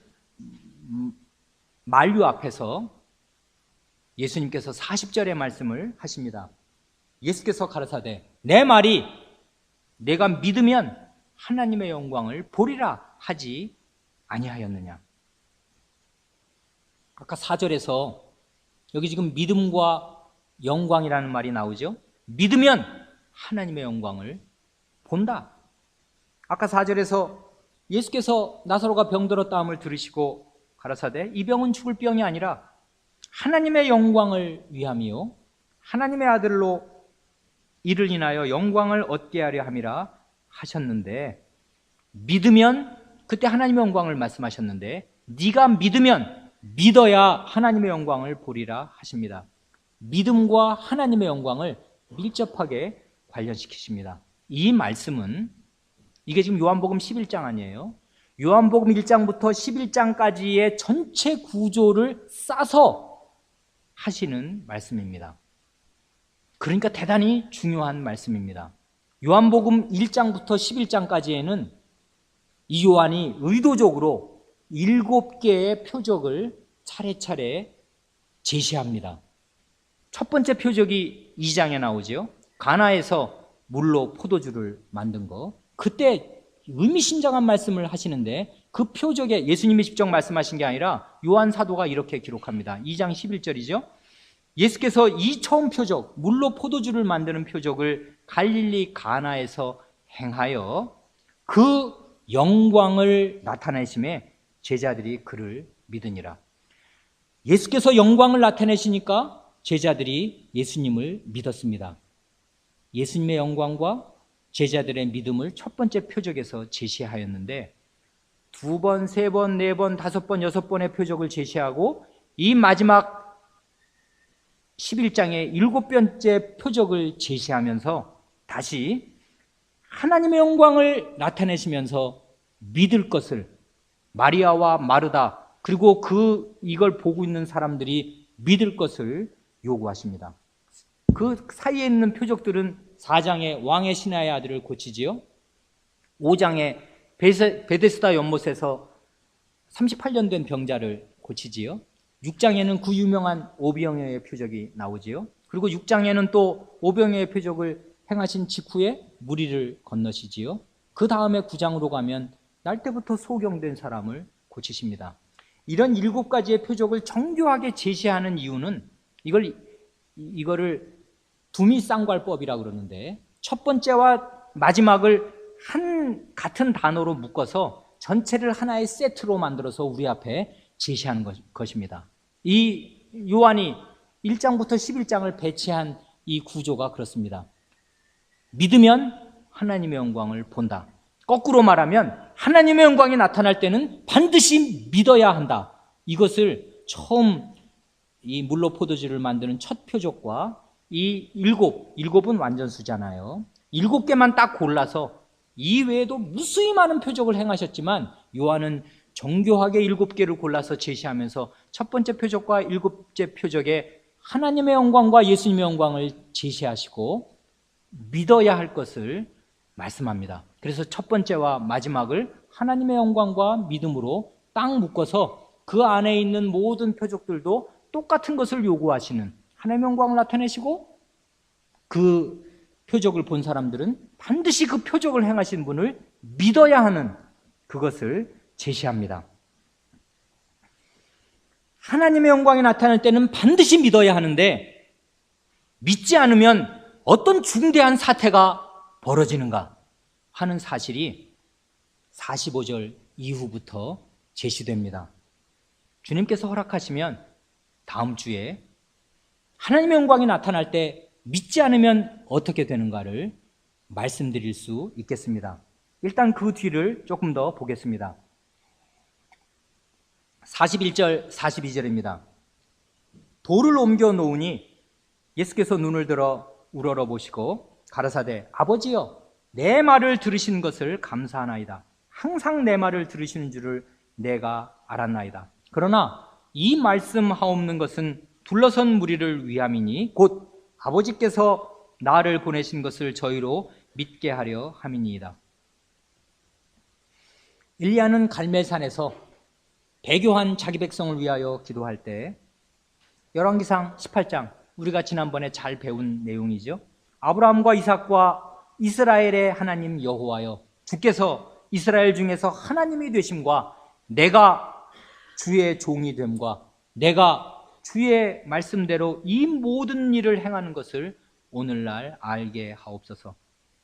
만류 앞에서 예수님께서 40절의 말씀을 하십니다. 예수께서 가라사대 내 말이 내가 믿으면 하나님의 영광을 보리라 하지 아니하였느냐. 아까 4절에서 여기 지금 믿음과 영광이라는 말이 나오죠. 믿으면 하나님의 영광을 본다. 아까 4절에서 예수께서 나사로가 병들었다함을 들으시고 가라사대 이 병은 죽을 병이 아니라 하나님의 영광을 위함이요 하나님의 아들로 이를 인하여 영광을 얻게 하려 함이라 하셨는데, 믿으면, 그때 하나님의 영광을 말씀하셨는데 네가 믿으면 믿어야 하나님의 영광을 보리라 하십니다. 믿음과 하나님의 영광을 밀접하게 관련시키십니다. 이 말씀은, 이게 지금 요한복음 11장 아니에요? 요한복음 1장부터 11장까지의 전체 구조를 싸서 하시는 말씀입니다. 그러니까 대단히 중요한 말씀입니다. 요한복음 1장부터 11장까지에는 이 요한이 의도적으로 7개의 표적을 차례차례 제시합니다. 첫 번째 표적이 2장에 나오죠. 가나에서 물로 포도주를 만든 거. 그때 의미심장한 말씀을 하시는데 그 표적에 예수님이 직접 말씀하신 게 아니라 요한 사도가 이렇게 기록합니다. 2장 11절이죠. 예수께서 이 처음 표적, 물로 포도주를 만드는 표적을 갈릴리 가나에서 행하여 그 영광을 나타내심에 제자들이 그를 믿으니라. 예수께서 영광을 나타내시니까 제자들이 예수님을 믿었습니다. 예수님의 영광과 제자들의 믿음을 첫 번째 표적에서 제시하였는데 2번, 3번, 4번, 5번, 6번의 표적을 제시하고 이 마지막 11장의 7번째 표적을 제시하면서 다시 하나님의 영광을 나타내시면서 믿을 것을 마리아와 마르다 그리고 이걸 보고 있는 사람들이 믿을 것을 요구하십니다. 그 사이에 있는 표적들은 4장에 왕의 신하의 아들을 고치지요. 5장에 베데스다 연못에서 38년 된 병자를 고치지요. 6장에는 그 유명한 오병이어의 표적이 나오지요. 그리고 6장에는 또 오병이어의 표적을 행하신 직후에 무리를 건너시지요. 그 다음에 9장으로 가면 날 때부터 소경된 사람을 고치십니다. 이런 7가지의 표적을 정교하게 제시하는 이유는 이거를 두미쌍괄법이라고 그러는데 첫 번째와 마지막을 같은 단어로 묶어서 전체를 하나의 세트로 만들어서 우리 앞에 제시하는 것입니다. 이 요한이 1장부터 11장을 배치한 이 구조가 그렇습니다. 믿으면 하나님의 영광을 본다. 거꾸로 말하면 하나님의 영광이 나타날 때는 반드시 믿어야 한다. 이것을 처음 이 물로 포도주를 만드는 첫 표적과 이 일곱은 완전수잖아요. 7개만 딱 골라서 이외에도 무수히 많은 표적을 행하셨지만 요한은 정교하게 7개를 골라서 제시하면서 첫 번째 표적과 7째 표적에 하나님의 영광과 예수님의 영광을 제시하시고 믿어야 할 것을 말씀합니다. 그래서 첫 번째와 마지막을 하나님의 영광과 믿음으로 딱 묶어서 그 안에 있는 모든 표적들도 똑같은 것을 요구하시는 하나님의 영광을 나타내시고 그 표적을 본 사람들은 반드시 그 표적을 행하신 분을 믿어야 하는 그것을 제시합니다. 하나님의 영광이 나타날 때는 반드시 믿어야 하는데 믿지 않으면 어떤 중대한 사태가 벌어지는가 하는 사실이 45절 이후부터 제시됩니다. 주님께서 허락하시면 다음 주에 하나님의 영광이 나타날 때 믿지 않으면 어떻게 되는가를 말씀드릴 수 있겠습니다. 일단 그 뒤를 조금 더 보겠습니다. 41절, 42절입니다. 돌을 옮겨 놓으니 예수께서 눈을 들어 우러러 보시고 가라사대 아버지여 내 말을 들으시는 것을 감사하나이다. 항상 내 말을 들으시는 줄을 내가 알았나이다. 그러나 이 말씀하옵는 것은 둘러선 무리를 위함이니 곧 아버지께서 나를 보내신 것을 저희로 믿게 하려 함이니이다. 엘리야는 갈멜산에서 배교한 자기 백성을 위하여 기도할 때 열왕기상 18장 우리가 지난번에 잘 배운 내용이죠. 아브라함과 이삭과 이스라엘의 하나님 여호와여 주께서 이스라엘 중에서 하나님이 되심과 내가 주의 종이 됨과 내가 주의 말씀대로 이 모든 일을 행하는 것을 오늘날 알게 하옵소서.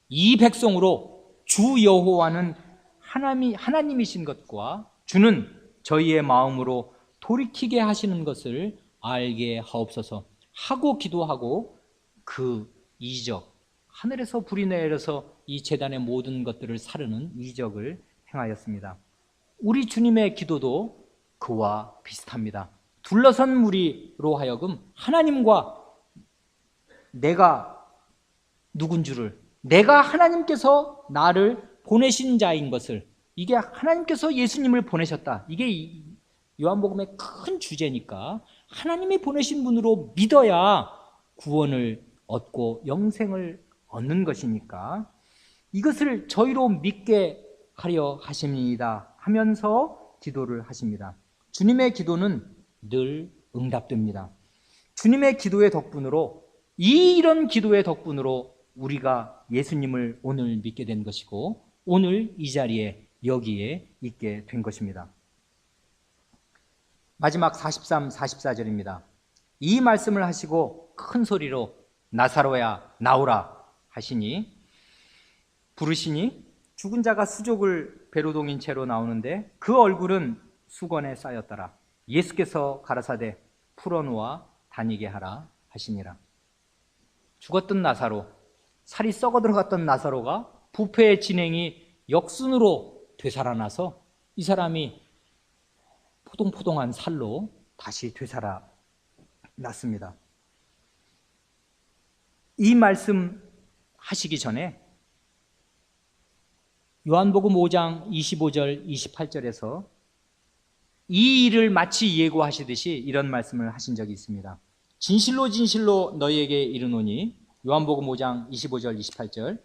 이 백성으로 주 여호와는 하나님이신 것과 주는 저희의 마음으로 돌이키게 하시는 것을 알게 하옵소서 하고 기도하고 그 이적, 하늘에서 불이 내려서 이 제단의 모든 것들을 사르는 이적을 행하였습니다. 우리 주님의 기도도 그와 비슷합니다. 둘러선 무리로 하여금 하나님과 내가 누군 줄을, 내가 하나님께서 나를 보내신 자인 것을, 이게 하나님께서 예수님을 보내셨다, 이게 요한복음의 큰 주제니까 하나님이 보내신 분으로 믿어야 구원을 얻고 영생을 얻는 것이니까 이것을 저희로 믿게 하려 하십니다 하면서 기도를 하십니다. 주님의 기도는 늘 응답됩니다. 주님의 기도의 덕분으로, 이런 기도의 덕분으로 우리가 예수님을 오늘 믿게 된 것이고 오늘 이 자리에 여기에 있게 된 것입니다. 마지막 43, 44절입니다. 이 말씀을 하시고 큰 소리로 나사로야 나오라 하시니 부르시니 죽은 자가 수족을 배로 동인 채로 나오는데 그 얼굴은 수건에 쌓였더라. 예수께서 가라사대 풀어놓아 다니게 하라 하시니라. 죽었던 나사로, 살이 썩어 들어갔던 나사로가 부패의 진행이 역순으로 되살아나서 이 사람이 포동포동한 살로 다시 되살아났습니다. 이 말씀 하시기 전에 요한복음 5장 25절 28절에서 이 일을 마치 예고하시듯이 이런 말씀을 하신 적이 있습니다. 진실로 진실로 너희에게 이르노니, 요한복음 5장 25절 28절,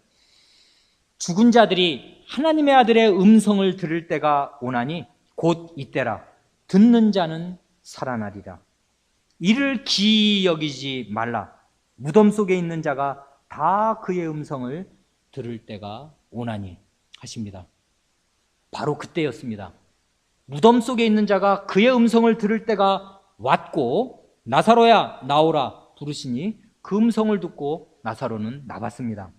죽은 자들이 하나님의 아들의 음성을 들을 때가 오나니 곧 이때라. 듣는 자는 살아나리라. 이를 기이 여기지 말라. 무덤 속에 있는 자가 다 그의 음성을 들을 때가 오나니 하십니다. 바로 그때였습니다. 무덤 속에 있는 자가 그의 음성을 들을 때가 왔고 나사로야 나오라 부르시니 그 음성을 듣고 나사로는 나갔습니다.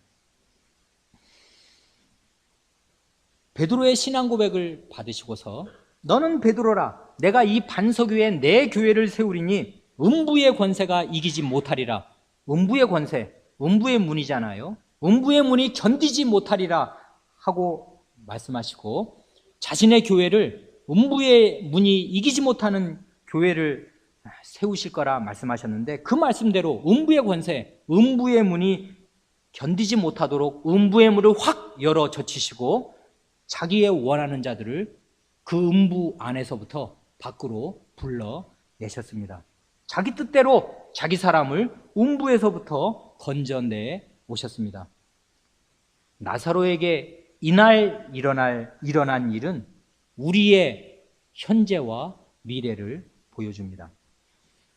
베드로의 신앙 고백을 받으시고서 너는 베드로라, 내가 이 반석 위에 내 교회를 세우리니 음부의 권세가 이기지 못하리라. 음부의 권세, 음부의 문이잖아요. 음부의 문이 견디지 못하리라 하고 말씀하시고 자신의 교회를, 음부의 문이 이기지 못하는 교회를 세우실 거라 말씀하셨는데 그 말씀대로 음부의 권세, 음부의 문이 견디지 못하도록 음부의 문을 확 열어 젖히시고 자기의 원하는 자들을 그 음부 안에서부터 밖으로 불러내셨습니다. 자기 뜻대로 자기 사람을 음부에서부터 건져내 오셨습니다. 나사로에게 이날 일어난 일은 우리의 현재와 미래를 보여줍니다.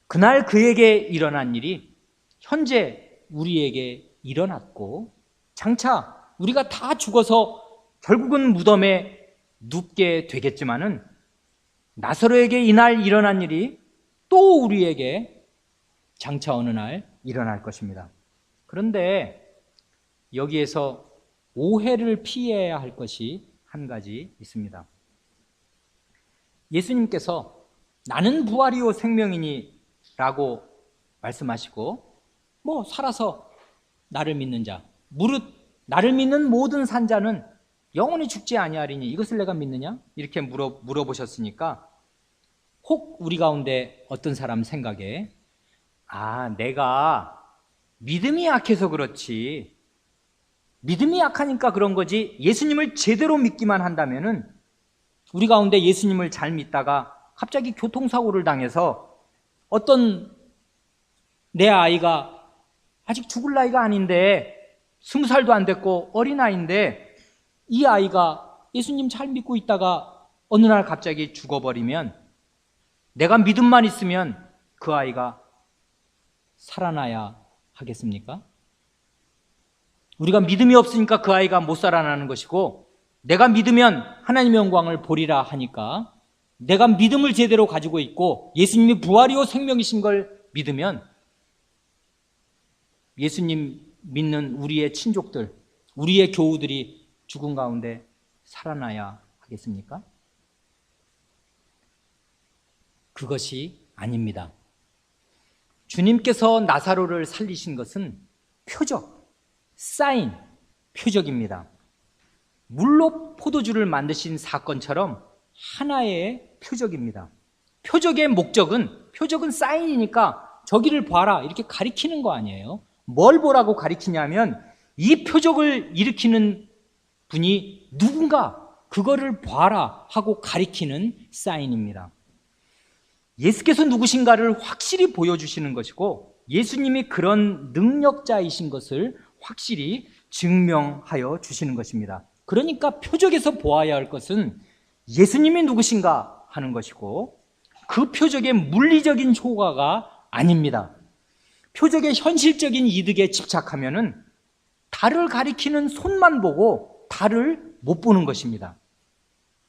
그날 그에게 일어난 일이 현재 우리에게 일어났고 장차 우리가 다 죽어서 결국은 무덤에 눕게 되겠지만은 나사로에게 이날 일어난 일이 또 우리에게 장차 어느 날 일어날 것입니다. 그런데 여기에서 오해를 피해야 할 것이 한 가지 있습니다. 예수님께서 나는 부활이요 생명이니 라고 말씀하시고 살아서 나를 믿는 자, 무릇 나를 믿는 모든 산자는 영원히 죽지 아니하리니 이것을 내가 믿느냐? 이렇게 물어보셨으니까 혹 우리 가운데 어떤 사람 생각에 내가 믿음이 약해서 그렇지, 믿음이 약하니까 그런 거지, 예수님을 제대로 믿기만 한다면은 우리 가운데 예수님을 잘 믿다가 갑자기 교통사고를 당해서 어떤 내 아이가 아직 죽을 나이가 아닌데 20살도 안 됐고 어린아이인데 이 아이가 예수님 잘 믿고 있다가 어느 날 갑자기 죽어버리면 내가 믿음만 있으면 그 아이가 살아나야 하겠습니까? 우리가 믿음이 없으니까 그 아이가 못 살아나는 것이고 내가 믿으면 하나님의 영광을 보리라 하니까 내가 믿음을 제대로 가지고 있고 예수님이 부활이요 생명이신 걸 믿으면 예수님 믿는 우리의 친족들, 우리의 교우들이 죽은 가운데 살아나야 하겠습니까? 그것이 아닙니다. 주님께서 나사로를 살리신 것은 표적, 사인, 표적입니다. 물로 포도주를 만드신 사건처럼 하나의 표적입니다. 표적은 사인이니까 저기를 봐라 이렇게 가리키는 거 아니에요. 뭘 보라고 가리키냐면 이 표적을 일으키는 분이 누군가 그거를 봐라 하고 가리키는 사인입니다. 예수께서 누구신가를 확실히 보여주시는 것이고 예수님이 그런 능력자이신 것을 확실히 증명하여 주시는 것입니다. 그러니까 표적에서 보아야 할 것은 예수님이 누구신가 하는 것이고 그 표적의 물리적인 효과가 아닙니다. 표적의 현실적인 이득에 집착하면은 달을 가리키는 손만 보고 달을 못 보는 것입니다.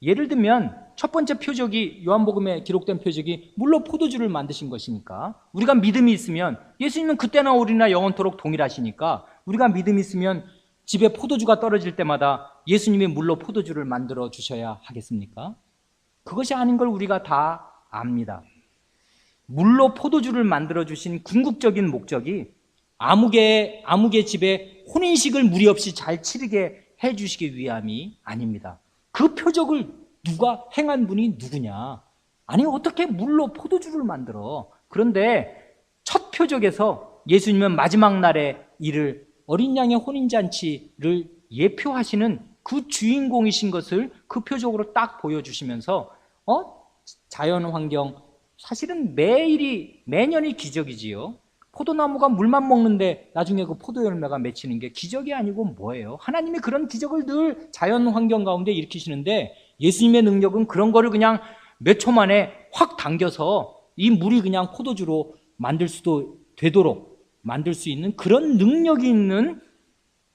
예를 들면 첫 번째 표적이 요한복음에 기록된 표적이 물로 포도주를 만드신 것이니까 우리가 믿음이 있으면 예수님은 그때나 오리나 영원토록 동일하시니까 우리가 믿음이 있으면 집에 포도주가 떨어질 때마다 예수님이 물로 포도주를 만들어 주셔야 하겠습니까? 그것이 아닌 걸 우리가 다 압니다. 물로 포도주를 만들어 주신 궁극적인 목적이 아무개 집에 혼인식을 무리 없이 잘 치르게 해 주시기 위함이 아닙니다. 그 표적을 누가 행한 분이 누구냐? 아니 어떻게 물로 포도주를 만들어? 그런데 첫 표적에서 예수님은 마지막 날에 이를 어린 양의 혼인잔치를 예표하시는 그 주인공이신 것을 그 표적으로 딱 보여주시면서 자연 환경 사실은 매년이 기적이지요. 포도나무가 물만 먹는데 나중에 그 포도 열매가 맺히는 게 기적이 아니고 뭐예요? 하나님이 그런 기적을 늘 자연 환경 가운데 일으키시는데 예수님의 능력은 그런 거를 그냥 몇 초 만에 확 당겨서 이 물이 그냥 포도주로 만들 수도 되도록 만들 수 있는 그런 능력이 있는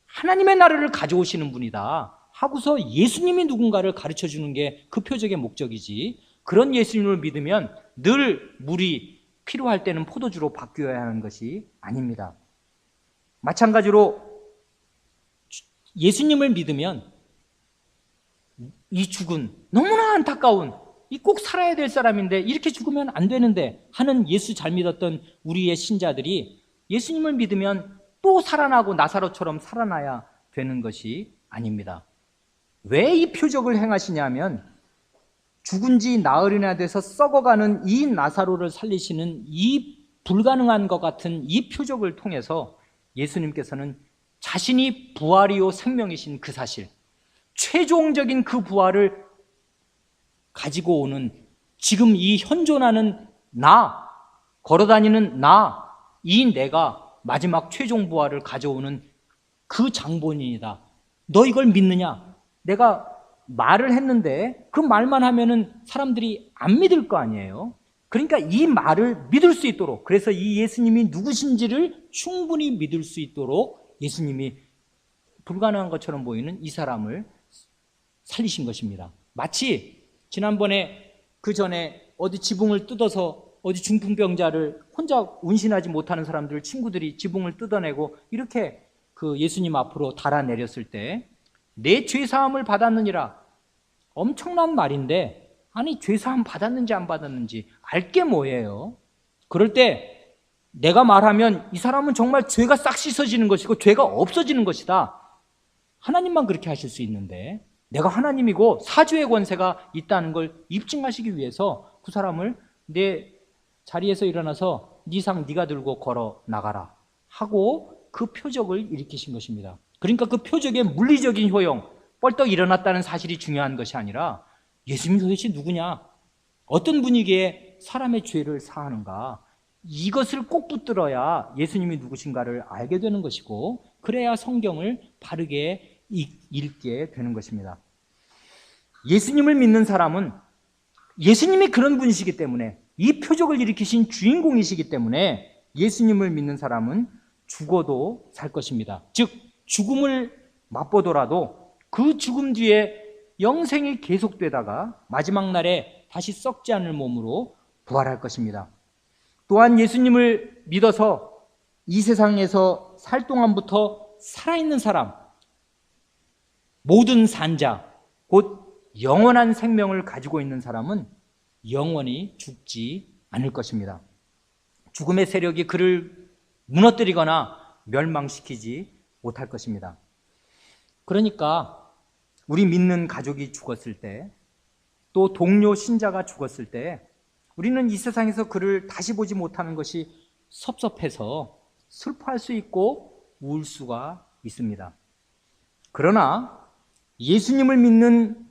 하나님의 나라를 가져오시는 분이다 하고서 예수님이 누군가를 가르쳐주는 게 그 표적의 목적이지, 그런 예수님을 믿으면 늘 물이 필요할 때는 포도주로 바뀌어야 하는 것이 아닙니다. 마찬가지로 예수님을 믿으면 이 죽은 너무나 안타까운 이 꼭 살아야 될 사람인데 이렇게 죽으면 안 되는데 하는 예수 잘 믿었던 우리의 신자들이 예수님을 믿으면 또 살아나고 나사로처럼 살아나야 되는 것이 아닙니다. 왜 이 표적을 행하시냐면 죽은 지 나흘이나 돼서 썩어가는 이 나사로를 살리시는 이 불가능한 것 같은 이 표적을 통해서 예수님께서는 자신이 부활이요 생명이신 그 사실, 최종적인 그 부활을 가지고 오는 지금 이 현존하는 나, 걸어다니는 나, 이 내가 마지막 최종 부활을 가져오는 그 장본인이다. 너 이걸 믿느냐? 내가 말을 했는데 그 말만 하면은 사람들이 안 믿을 거 아니에요. 그러니까 이 말을 믿을 수 있도록, 그래서 이 예수님이 누구신지를 충분히 믿을 수 있도록 예수님이 불가능한 것처럼 보이는 이 사람을 살리신 것입니다. 마치 지난번에 그 전에 어디 지붕을 뜯어서 어디 중풍병자를 혼자 운신하지 못하는 사람들 친구들이 지붕을 뜯어내고 이렇게 그 예수님 앞으로 달아내렸을 때 내 죄사함을 받았느니라, 엄청난 말인데 아니 죄사함 받았는지 안 받았는지 알 게 뭐예요? 그럴 때 내가 말하면 이 사람은 정말 죄가 싹 씻어지는 것이고 죄가 없어지는 것이다, 하나님만 그렇게 하실 수 있는데 내가 하나님이고 사주의 권세가 있다는 걸 입증하시기 위해서 그 사람을 내 자리에서 일어나서 네 상 네가 들고 걸어 나가라 하고 그 표적을 일으키신 것입니다. 그러니까 그 표적의 물리적인 효용, 뻘떡 일어났다는 사실이 중요한 것이 아니라 예수님이 도대체 누구냐, 어떤 분위기에 사람의 죄를 사하는가, 이것을 꼭 붙들어야 예수님이 누구신가를 알게 되는 것이고 그래야 성경을 바르게 읽게 되는 것입니다. 예수님을 믿는 사람은 예수님이 그런 분이시기 때문에, 이 표적을 일으키신 주인공이시기 때문에 예수님을 믿는 사람은 죽어도 살 것입니다. 즉 죽음을 맛보더라도 그 죽음 뒤에 영생이 계속되다가 마지막 날에 다시 썩지 않을 몸으로 부활할 것입니다. 또한 예수님을 믿어서 이 세상에서 살 동안부터 살아있는 사람, 모든 산자, 곧 영원한 생명을 가지고 있는 사람은 영원히 죽지 않을 것입니다. 죽음의 세력이 그를 무너뜨리거나 멸망시키지 못할 것입니다. 그러니까 우리 믿는 가족이 죽었을 때, 또 동료 신자가 죽었을 때 우리는 이 세상에서 그를 다시 보지 못하는 것이 섭섭해서 슬퍼할 수 있고 울 수가 있습니다. 그러나 예수님을 믿는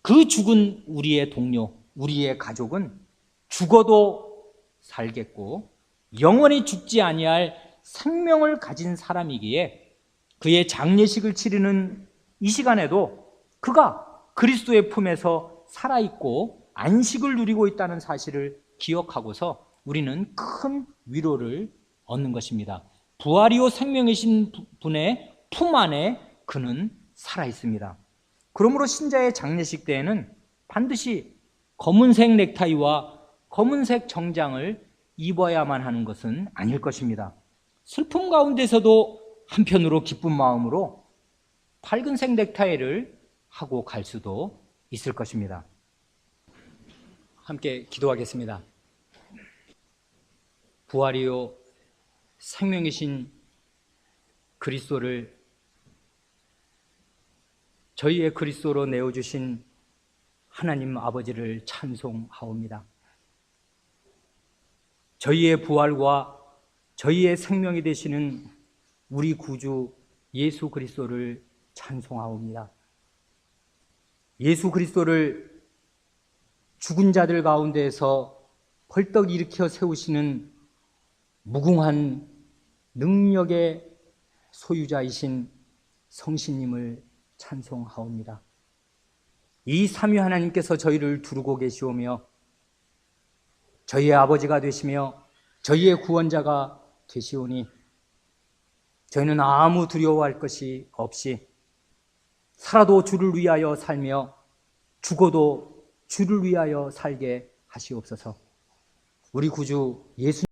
그 죽은 우리의 동료, 우리의 가족은 죽어도 살겠고 영원히 죽지 아니할 생명을 가진 사람이기에 그의 장례식을 치르는 이 시간에도 그가 그리스도의 품에서 살아있고 안식을 누리고 있다는 사실을 기억하고서 우리는 큰 위로를 얻는 것입니다. 부활이요 생명이신 분의 품 안에 그는 살아있습니다. 그러므로 신자의 장례식 때에는 반드시 검은색 넥타이와 검은색 정장을 입어야만 하는 것은 아닐 것입니다. 슬픔 가운데서도 한편으로 기쁜 마음으로 밝은색 넥타이를 하고 갈 수도 있을 것입니다. 함께 기도하겠습니다. 부활이요 생명이신 그리스도를 저희의 그리스도로 내어주신 하나님 아버지를 찬송하옵니다. 저희의 부활과 저희의 생명이 되시는 우리 구주 예수 그리스도를 찬송하옵니다. 예수 그리스도를 죽은 자들 가운데에서 벌떡 일으켜 세우시는 무궁한 능력의 소유자이신 성신님을 찬송하옵니다. 이 삼위 하나님께서 저희를 두르고 계시오며 저희의 아버지가 되시며 저희의 구원자가 되시오니 저희는 아무 두려워할 것이 없이 살아도 주를 위하여 살며 죽어도 주를 위하여 살게 하시옵소서. 우리 구주 예수